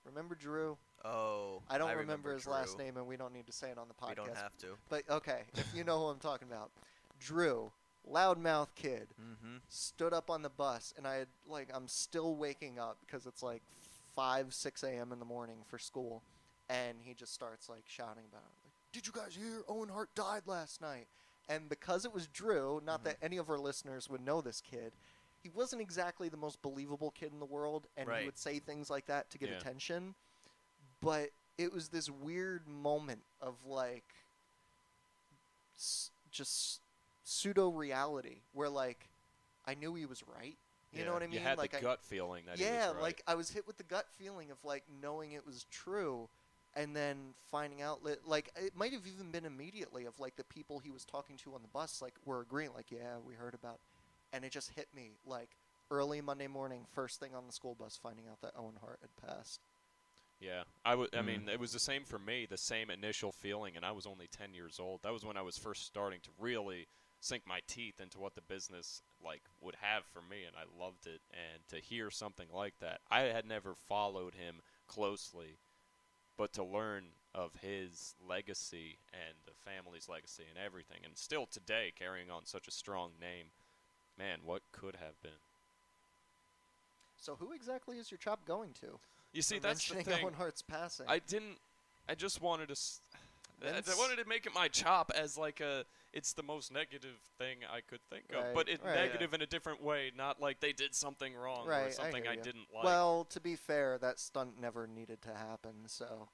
Remember Drew? Oh, I don't remember his Drew. last name, and we don't need to say it on the podcast. We don't have to. But okay, if you know who I'm talking about. Drew, loudmouth kid, stood up on the bus, and I'm still waking up because it's like 5, 6 a.m. in the morning for school, and he just starts like shouting about it. Like, did you guys hear Owen Hart died last night? And because it was Drew, not that any of our listeners would know this kid, he wasn't exactly the most believable kid in the world, and he would say things like that to get attention. But it was this weird moment of like just pseudo-reality where like I knew he was right. You know what I mean? You had like the gut feeling that he was right. like I was hit with the gut feeling of like knowing it was true, and then finding out like it might have even been immediately of like the people he was talking to on the bus like were agreeing like, yeah, we heard about, and it just hit me like early Monday morning, first thing on the school bus, finding out that Owen Hart had passed. Yeah, I mean, it was the same for me, the same initial feeling, and I was only 10 years old. That was when I was first starting to really sink my teeth into what the business like would have for me, and I loved it. And to hear something like that, I had never followed him closely, but to learn of his legacy and the family's legacy and everything, and still today carrying on such a strong name, man, what could have been. So who exactly is your chop going to? You see, that's the thing. Owen Hart's passing. I just wanted to. I wanted to make it my chop as like it's the most negative thing I could think of, Right, but it's right. negative in a different way, not like they did something wrong Right, or something hear I ya. didn't like. Well, to be fair, that stunt never needed to happen. So,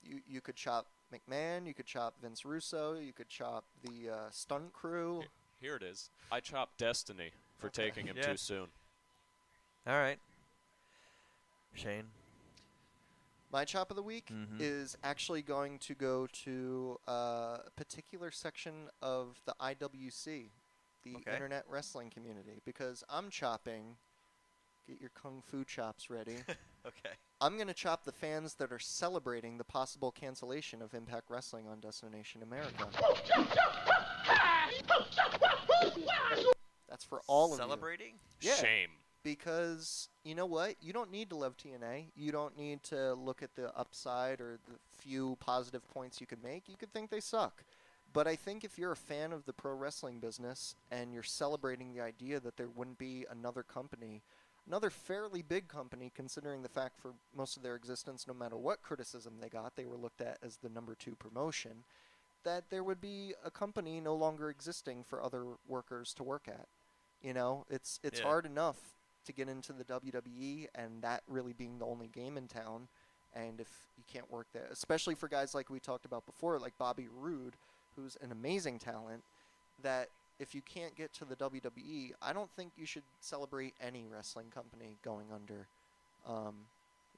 you could chop McMahon, you could chop Vince Russo, you could chop the stunt crew. Here it is. I chopped Destiny for Okay. taking him Yeah. too soon. All right. Shane. My chop of the week Mhm. is actually going to go to a particular section of the IWC, the Okay. Internet Wrestling Community, because I'm chopping. Get your kung fu chops ready. Okay. I'm going to chop the fans that are celebrating the possible cancellation of Impact Wrestling on Destination America. That's for all of you. Celebrating? Yeah. Shame. Because you know what? You don't need to love TNA. You don't need to look at the upside or the few positive points you could make. You could think they suck. But I think if you're a fan of the pro wrestling business and you're celebrating the idea that there wouldn't be another company, another fairly big company, considering the fact for most of their existence, no matter what criticism they got, they were looked at as the number 2 promotion, that there would be a company no longer existing for other workers to work at. You know, it's Yeah. hard enough to get into the WWE and that really being the only game in town. And if you can't work there, especially for guys like we talked about before, like Bobby Roode, who's an amazing talent, that if you can't get to the WWE, I don't think you should celebrate any wrestling company going under.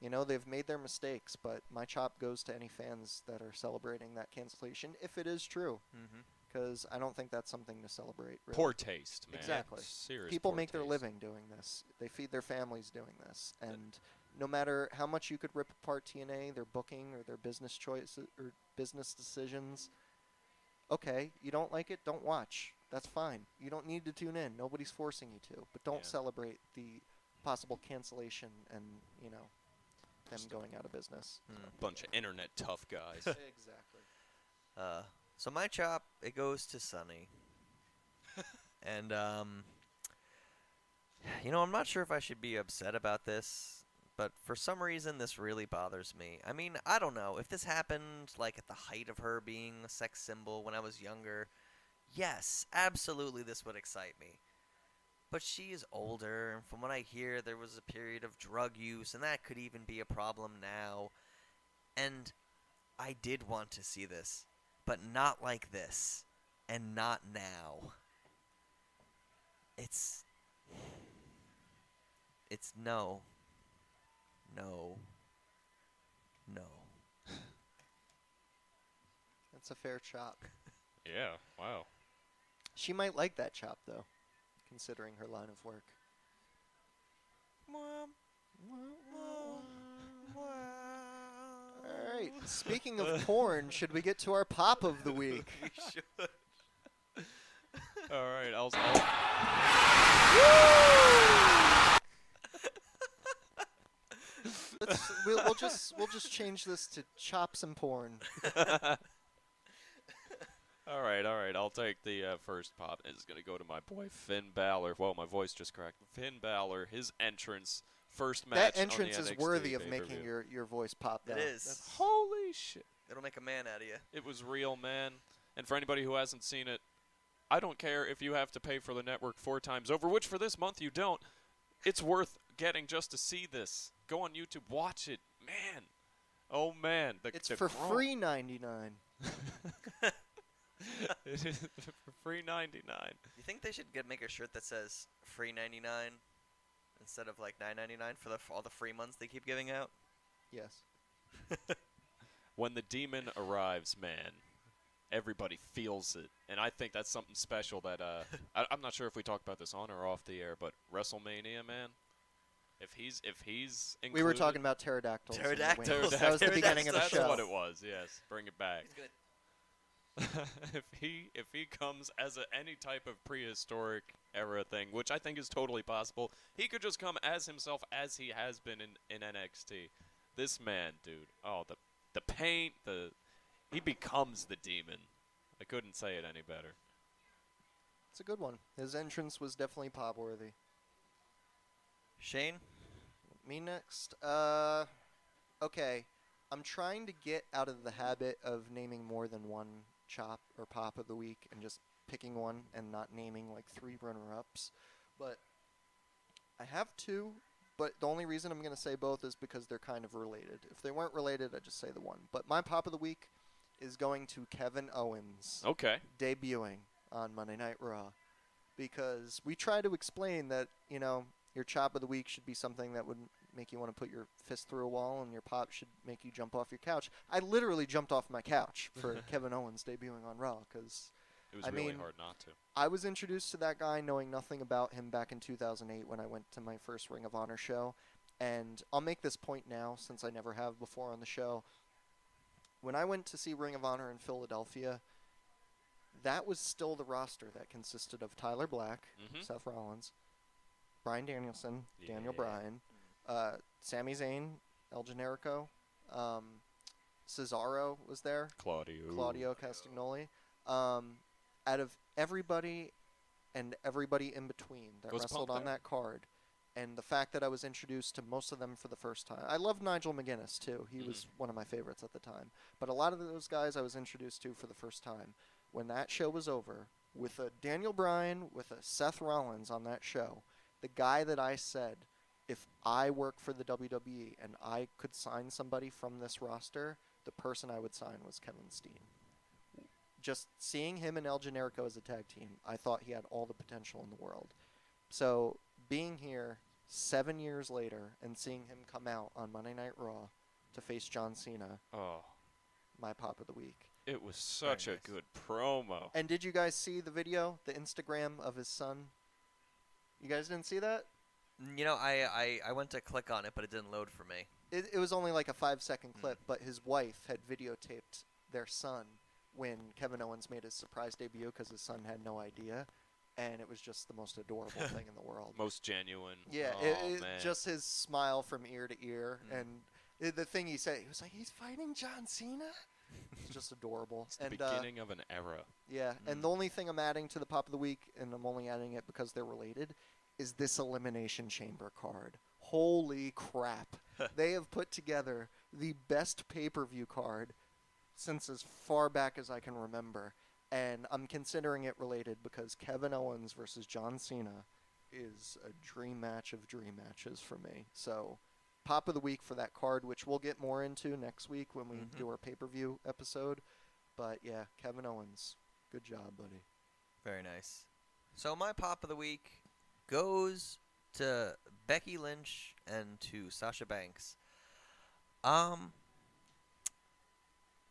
You know, they've made their mistakes, but my chop goes to any fans that are celebrating that cancellation, if it is true, Mm-hmm. because I don't think that's something to celebrate. Really. Poor taste, man. Exactly. Serious People poor make their taste. living doing this. They feed their families doing this. And no matter how much you could rip apart TNA, their booking or their business choices or business decisions, okay, you don't like it, don't watch. That's fine. You don't need to tune in. Nobody's forcing you to. But don't Yeah. celebrate the possible cancellation and, you know, them going out of business. Bunch of internet tough guys. Exactly. So my chop, it goes to Sonny. And, you know, I'm not sure if I should be upset about this, but for some reason this really bothers me. I mean, I don't know. If this happened, like, at the height of her being a sex symbol when I was younger, yes, absolutely this would excite me. But she is older, and from what I hear, there was a period of drug use, and that could even be a problem now. And I did want to see this, but not like this, and not now. It's no. No. No. That's a fair chop. Yeah, wow. She might like that chop, though, considering her line of work. All right. Speaking of porn, should we get to our pop of the week? We should. All right, I'll We'll just change this to chops and porn. All right. I'll take the first pop. It's gonna go to my boy Finn Balor. Whoa, my voice just cracked. Finn Balor, his entrance, first match. That entrance on the is NXT worthy of pay-per-view. making your voice pop. It Though. is. Holy shit! It'll make a man out of you. It was real, man. And for anybody who hasn't seen it, I don't care if you have to pay for the network 4 times over, which for this month you don't. It's worth getting just to see this. Go on YouTube, watch it, man. Oh man, It's the for grown- free $99. It is for free $99. You think they should make a shirt that says free 99 instead of like $9.99 for all the free months they keep giving out? Yes. When the demon arrives, man, everybody feels it, and I think that's something special. That I'm not sure if we talked about this on or off the air, but WrestleMania, man. If he's included, We were talking about pterodactyls. in the Pterodactyls. wings. That was the beginning of the That's show. what it was. Yes, bring it back. He's good. if he comes as any type of prehistoric era thing, which I think is totally possible, he could just come as himself as he has been in NXT. This man, dude. Oh, the paint, he becomes the demon. I couldn't say it any better. It's a good one. His entrance was definitely pop worthy. Shane? Me next. Okay. I'm trying to get out of the habit of naming more than one chop or pop of the week and just picking one and not naming like 3 runner-ups. But I have 2, but the only reason I'm going to say both is because they're kind of related. If they weren't related, I'd just say the one. But my pop of the week is going to Kevin Owens. Okay. Debuting on Monday Night Raw. Because we try to explain that, your chop of the week should be something that would make you want to put your fist through a wall, and your pop should make you jump off your couch. I literally jumped off my couch for Kevin Owens debuting on Raw because it was really hard not to. I was introduced to that guy knowing nothing about him back in 2008 when I went to my first Ring of Honor show. And I'll make this point now since I never have before on the show. When I went to see Ring of Honor in Philadelphia, that was still the roster that consisted of Tyler Black, Seth Rollins, Bryan Danielson, Daniel Bryan, Sami Zayn, El Generico, Cesaro was there. Claudio Castagnoli. Out of everybody and everybody in between that wrestled on that card, and the fact that I was introduced to most of them for the first time. I loved Nigel McGuinness, too. He was one of my favorites at the time. But a lot of those guys I was introduced to for the first time. When that show was over, with a Daniel Bryan, with a Seth Rollins on that show, the guy that I said, if I work for the WWE and I could sign somebody from this roster, the person I would sign was Kevin Steen. Just seeing him and El Generico as a tag team, I thought he had all the potential in the world. So being here 7 years later and seeing him come out on Monday Night Raw to face John Cena, my pop of the week. It was such a good promo. And did you guys see the video, the Instagram of his son? You guys didn't see that? I went to click on it, but it didn't load for me. It was only like a 5-second clip, but his wife had videotaped their son when Kevin Owens made his surprise debut because his son had no idea. And it was just the most adorable thing in the world. Most genuine. Yeah, man. Just his smile from ear to ear. And the thing he said, he was like, he's fighting John Cena? It's just adorable. It's the beginning of an era. Yeah, and the only thing I'm adding to the pop of the week, and I'm only adding it because they're related, is this Elimination Chamber card. Holy crap. They have put together the best pay-per-view card since as far back as I can remember. And I'm considering it related because Kevin Owens versus John Cena is a dream match of dream matches for me. So, pop of the week for that card, which we'll get more into next week when we do our pay-per-view episode. But, yeah, Kevin Owens, good job, buddy. Very nice. So, my pop of the week goes to Becky Lynch and to Sasha Banks.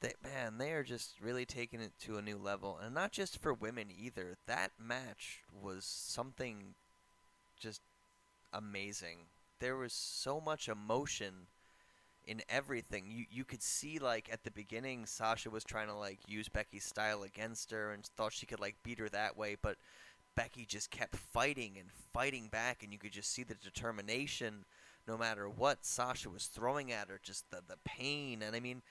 They are just really taking it to a new level. And not just for women either. That match was something just amazing. There was so much emotion in everything. You could see, like, at the beginning, Sasha was trying to, like, use Becky's style against her and thought she could, like, beat her that way. But Becky just kept fighting and fighting back, and you could just see the determination no matter what Sasha was throwing at her, just the pain. And, I mean,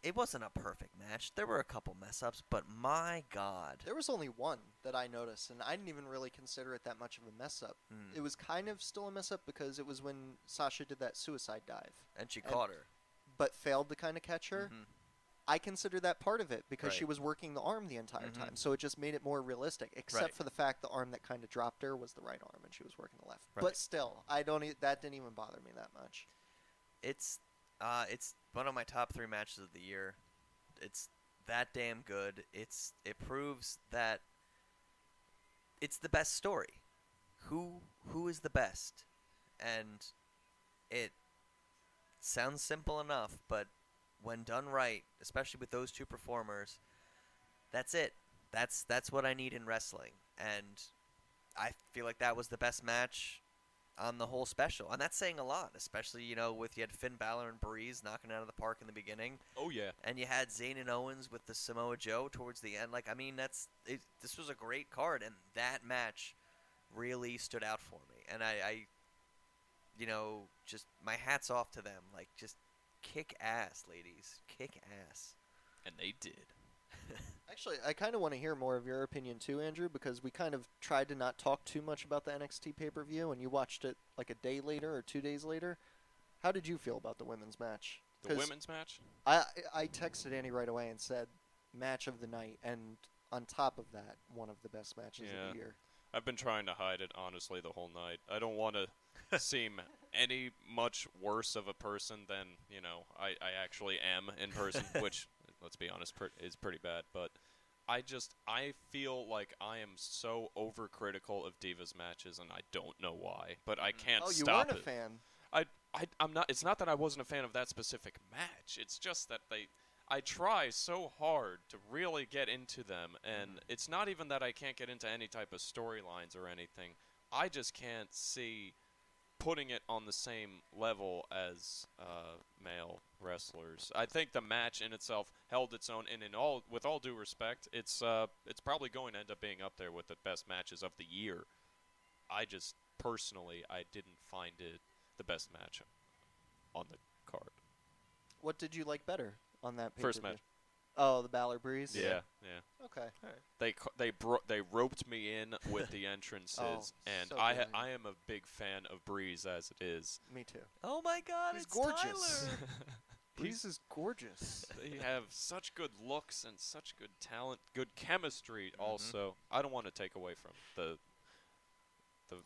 it wasn't a perfect match. There were a couple mess-ups, but my God. There was only one that I noticed, and I didn't even really consider it that much of a mess-up. It was kind of still a mess-up because it was when Sasha did that suicide dive. And she caught her. But failed to kind of catch her. I consider that part of it because she was working the arm the entire time, so it just made it more realistic, except for the fact the arm that kind of dropped her was the right arm, and she was working the left. But still, that didn't even bother me that much. It's one of my top 3 matches of the year. It's that damn good. It proves that it's the best story. Who is the best? And it sounds simple enough, but when done right, especially with those two performers, that's it. That's what I need in wrestling. And I feel like that was the best match on the whole special. And that's saying a lot, especially, you had Finn Balor and Breeze knocking it out of the park in the beginning. Oh, yeah. And you had Zayn and Owens with the Samoa Joe towards the end. Like, I mean, this was a great card, and that match really stood out for me. And I just my hat's off to them. Like, just kick ass, ladies. Kick ass. And they did. Actually, I kind of want to hear more of your opinion too, Andrew, because we kind of tried to not talk too much about the NXT pay-per-view, and you watched it like a day later or 2 days later. How did you feel about the women's match? The 'Cause women's match? I texted Andy right away and said match of the night, and on top of that, one of the best matches of the year. I've been trying to hide it, honestly, the whole night. I don't want to seem any much worse of a person than, I actually am in person, which, let's be honest, is pretty bad. But I feel like I am so overcritical of Divas matches, and I don't know why. But I can't stop it. Oh, you weren't a fan. I'm not. It's not that I wasn't a fan of that specific match. It's just that I try so hard to really get into them, and it's not even that I can't get into any type of storylines or anything. I just can't see putting it on the same level as male wrestlers. I think the match in itself held its own, and with all due respect, it's probably going to end up being up there with the best matches of the year. I just personally, I didn't find it the best match on the card. What did you like better on that pay-per-view? First match. Oh, the Balor Breeze? Yeah. Okay, all right. They roped me in with the entrances, and so I brilliant. am a big fan of Breeze as it is. Me too. Oh my God, He's it's gorgeous. Tyler. Breeze is gorgeous. They have such good looks and such good talent, good chemistry. Also, I don't want to take away from the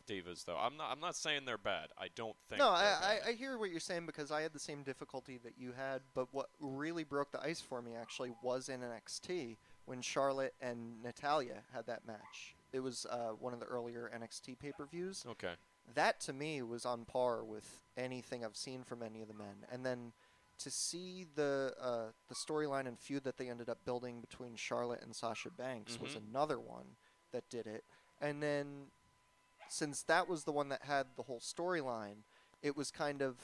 Divas, though. I'm not saying they're bad. I don't think. No, they're bad. I hear what you're saying because I had the same difficulty that you had, but what really broke the ice for me actually was in NXT when Charlotte and Natalya had that match. It was one of the earlier NXT pay-per-views. Okay. That to me was on par with anything I've seen from any of the men, and then to see the storyline and feud that they ended up building between Charlotte and Sasha Banks was another one that did it, and then. Since that was the one that had the whole storyline, it was kind of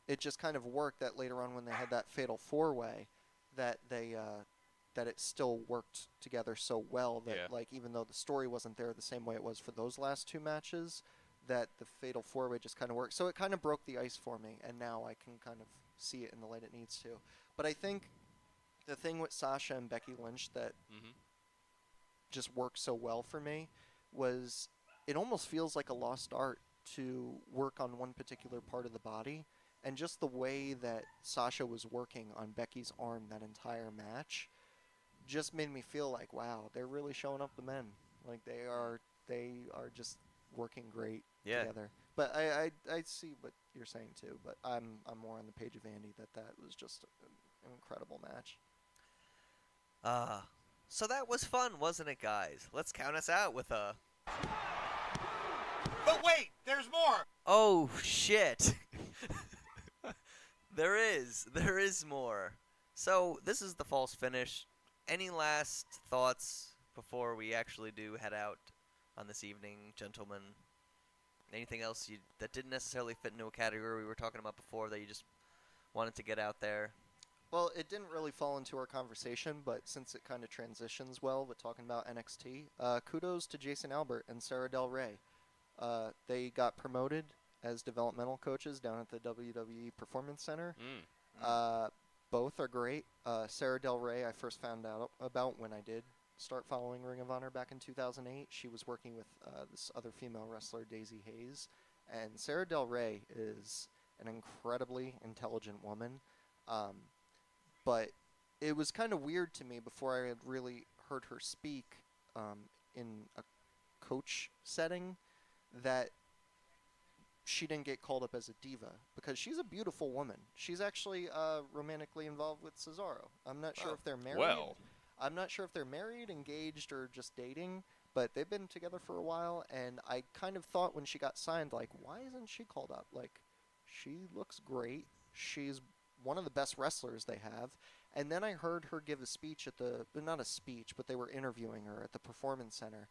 it just kind of worked that later on when they had that fatal four-way that that it still worked together so well that like even though the story wasn't there the same way it was for those last two matches, that the fatal four-way just kind of worked. So it kind of broke the ice for me, and now I can kind of see it in the light it needs to. But I think the thing with Sasha and Becky Lynch that just worked so well for me was it almost feels like a lost art to work on one particular part of the body, and just the way that Sasha was working on Becky's arm that entire match just made me feel like, wow, they're really showing up the men. Like they are just working great together. But I see what you're saying too, but I'm more on the page of Andy that was just an incredible match. So that was fun, wasn't it, guys? Let's count us out with a... But wait, there's more! Oh, shit. There is more. So, this is the false finish. Any last thoughts before we actually do head out on this evening, gentlemen? Anything else that didn't necessarily fit into a category we were talking about before that you just wanted to get out there? Well, it didn't really fall into our conversation, but since it kind of transitions well with talking about NXT, kudos to Jason Albert and Sarah Del Rey. They got promoted as developmental coaches down at the WWE Performance Center. Both are great. Sarah Del Rey I first found out about when I did start following Ring of Honor back in 2008. She was working with this other female wrestler, Daisy Hayes. And Sarah Del Rey is an incredibly intelligent woman. But it was kind of weird to me before I had really heard her speak in a coach setting that she didn't get called up as a diva, because she's a beautiful woman. She's actually romantically involved with Cesaro. I'm not sure if they're married. Well. I'm not sure if they're married, engaged, or just dating, but they've been together for a while, and I kind of thought when she got signed, like, why isn't she called up? Like, she looks great. She's one of the best wrestlers they have. And then I heard her give a speech at not a speech, but they were interviewing her at the Performance Center.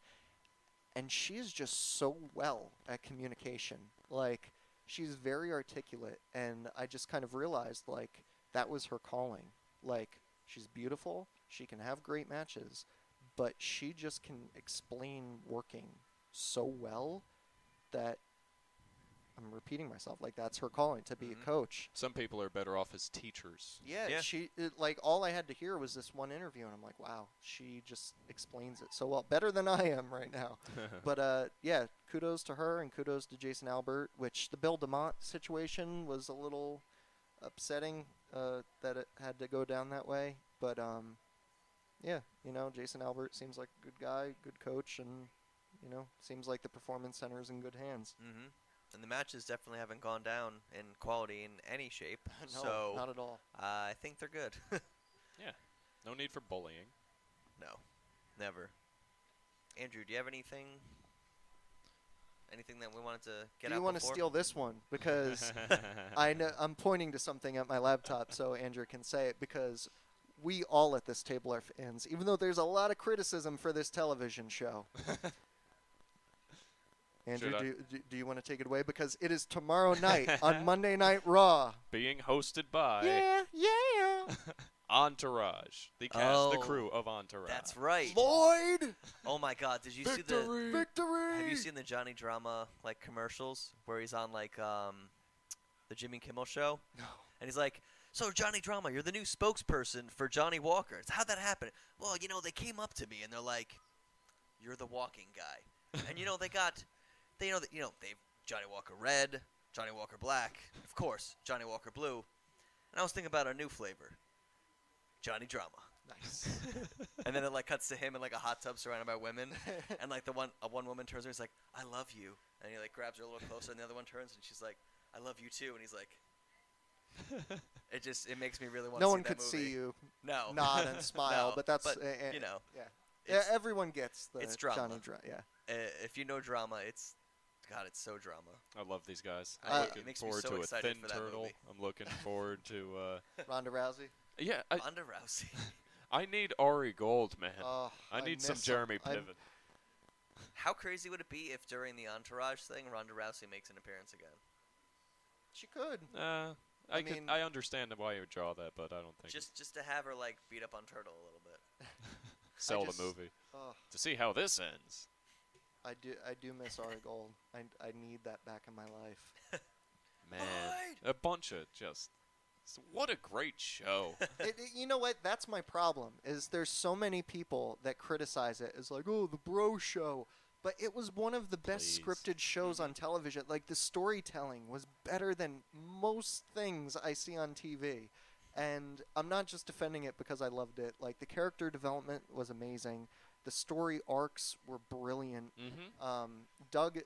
And she's just so well at communication. Like, she's very articulate, and I just kind of realized, like, that was her calling. Like, she's beautiful, she can have great matches, but she just can explain working so well that I'm repeating myself. Like, that's her calling, to be a coach. Some people are better off as teachers. Yeah. Like, all I had to hear was this one interview, and I'm like, wow, she just explains it so well. Better than I am right now. But, yeah, kudos to her, and kudos to Jason Albert, which the Bill DeMott situation was a little upsetting. that it had to go down that way. But yeah, Jason Albert seems like a good guy, good coach, and seems like the Performance Center is in good hands. Mm-hmm. And the matches definitely haven't gone down in quality in any shape. No, So not at all. I think they're good. Yeah. No need for bullying. No, never. Andrew, do you have anything? Anything that we wanted to get Do out you want to before? steal this one? Because I know I'm pointing to something at my laptop so Andrew can say it, because we all at this table are fans, even though there's a lot of criticism for this television show. Andrew, do you want to take it away? Because it is tomorrow night on Monday Night Raw. Being hosted by Yeah. Entourage, the crew of Entourage. That's right. Lloyd! Oh my God! Did you see Victory! Victory! Have you seen the Johnny Drama commercials where he's on the Jimmy Kimmel show? No. And he's like, "So Johnny Drama, you're the new spokesperson for Johnny Walker. How'd that happen?" Well, they came up to me and they're like, "You're the walking guy." And they've Johnny Walker Red, Johnny Walker Black, of course, Johnny Walker Blue. And I was thinking about a new flavor. Johnny Drama. Nice. And then it cuts to him in a hot tub surrounded by women, and the one woman turns to him, he's like, "I love you," and he grabs her a little closer, and the other one turns and she's like, "I love you too," and he's like, it makes me really want to see that movie. No one could see you nod and smile, No, but that's yeah. Everyone gets the it's drama. Johnny Drama. Yeah. If you know drama, it's so drama. I love these guys. It I'm looking makes me forward so to a excited thin for that turtle. movie. I'm looking forward to Ronda Rousey. yeah. Ronda Rousey. I need Ari Gold, man. Oh, I need some miss Jeremy him. Piven. How crazy would it be if during the Entourage thing, Ronda Rousey makes an appearance again? She could. I understand why you would draw that, but I don't think Just to have her beat up on Turtle a little bit. sell the movie Oh, to see how this ends. I do miss Ari Gold. I need that back in my life. Man, a bunch of what a great show. You know what? That's my problem. Is there's so many people that criticize it as oh, the bro show, but it was one of the best scripted shows on television. The storytelling was better than most things I see on TV, and I'm not just defending it because I loved it. The character development was amazing. The story arcs were brilliant. Mm-hmm. Doug.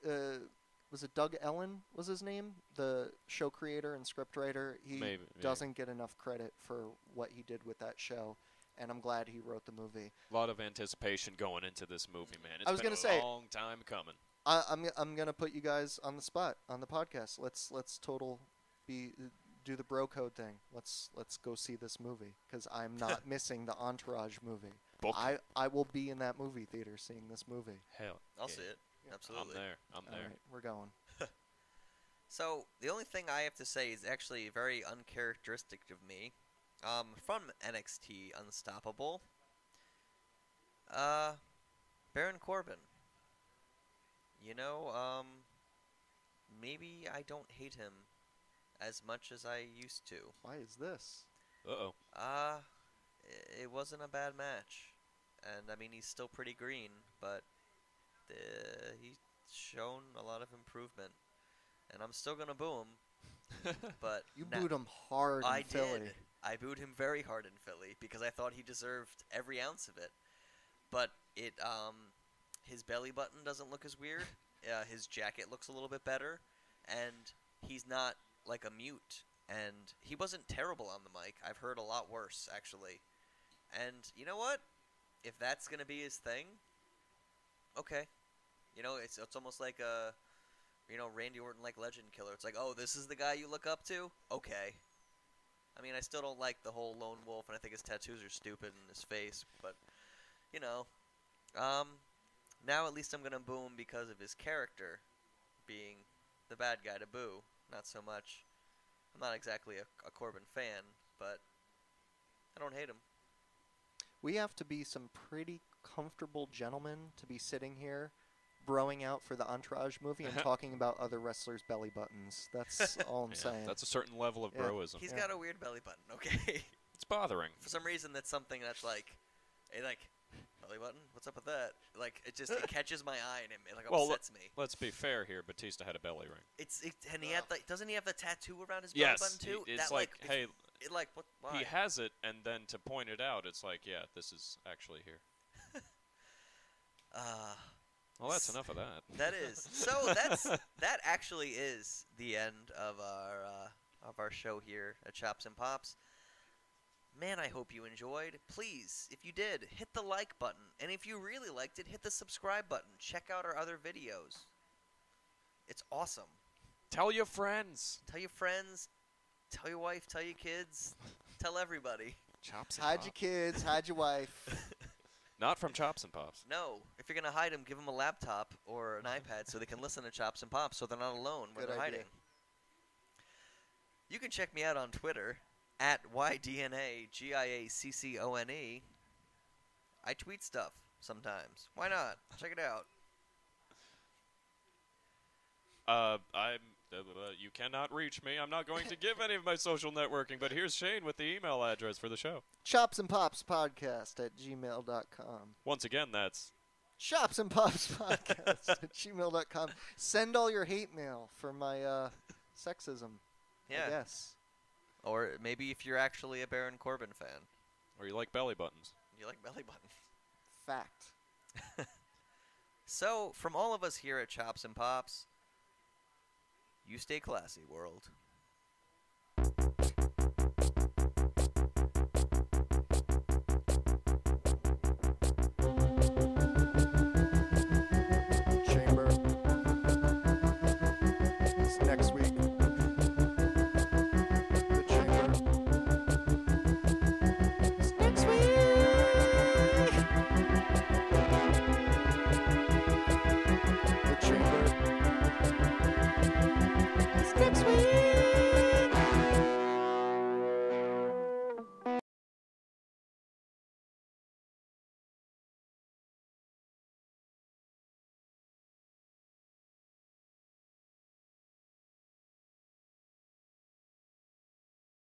Was it Doug Ellen was his name? The show creator and scriptwriter. He doesn't get enough credit for what he did with that show, and I'm glad he wrote the movie. A lot of anticipation going into this movie, man. I was been gonna say, long time coming. I'm gonna put you guys on the spot on the podcast. Let's do the bro code thing. Let's go see this movie because I'm not missing the Entourage movie. I will be in that movie theater seeing this movie. Hell, I'll see it. Absolutely. I'm there. All right, we're going. So the only thing I have to say is actually very uncharacteristic of me. From NXT Unstoppable, Baron Corbin. Maybe I don't hate him as much as I used to. Why is this? Uh-oh. It wasn't a bad match, and he's still pretty green, but he's shown a lot of improvement, and I'm still gonna boo him. But you booed him hard in Philly. Did. I booed him very hard in Philly because I thought he deserved every ounce of it. But his belly button doesn't look as weird. His jacket looks a little bit better, and he's not a mute. And he wasn't terrible on the mic. I've heard a lot worse, actually. And you know what? If that's gonna be his thing, okay. It's almost like a, Randy Orton Legend Killer. It's oh, this is the guy you look up to? Okay. I still don't like the whole lone wolf, and I think his tattoos are stupid in his face, but, now at least I'm going to boo him because of his character being the bad guy to boo, not so much. I'm not exactly a Corbin fan, but I don't hate him. We have to be some pretty comfortable gentlemen to be sitting here broing out for the Entourage movie and talking about other wrestlers' belly buttons. That's all I'm saying. That's a certain level of broism. He's got a weird belly button, okay? It's bothering. For some reason, that's something that's belly button? What's up with that? It catches my eye and it upsets me. Let's be fair here. Batista had a belly ring. And he had doesn't he have the tattoo around his belly button too? It's Like, what? Why? He has it, and then to point it out, it's like, yeah, this is actually here. Well, that's enough of that. That is. So that actually is the end of our show here at Chops and Pops. Man, I hope you enjoyed. Please, if you did, hit the like button. And if you really liked it, hit the subscribe button. Check out our other videos. It's awesome. Tell your friends. Tell your friends. Tell your wife. Tell your kids. Tell everybody. Chops and Hide Pops. your kids, hide your wife. Not from Chops and Pops. No. If you're going to hide them, give them a laptop or an iPad so they can listen to Chops and Pops so they're not alone when Good they're idea. hiding. You can check me out on Twitter at YDNAGIACCONE. I tweet stuff sometimes. Why not? Check it out. You cannot reach me. I'm not going to give any of my social networking, but here's Shane with the email address for the show. Chops and Pops Podcast at gmail.com. Once again, that's Chops and Pops Podcast at gmail.com. Send all your hate mail for my sexism. Yeah. I guess. Or maybe if you're actually a Baron Corbin fan. or you like belly buttons. You like belly buttons. Fact. So, from all of us here at Chops and Pops, you stay classy, world.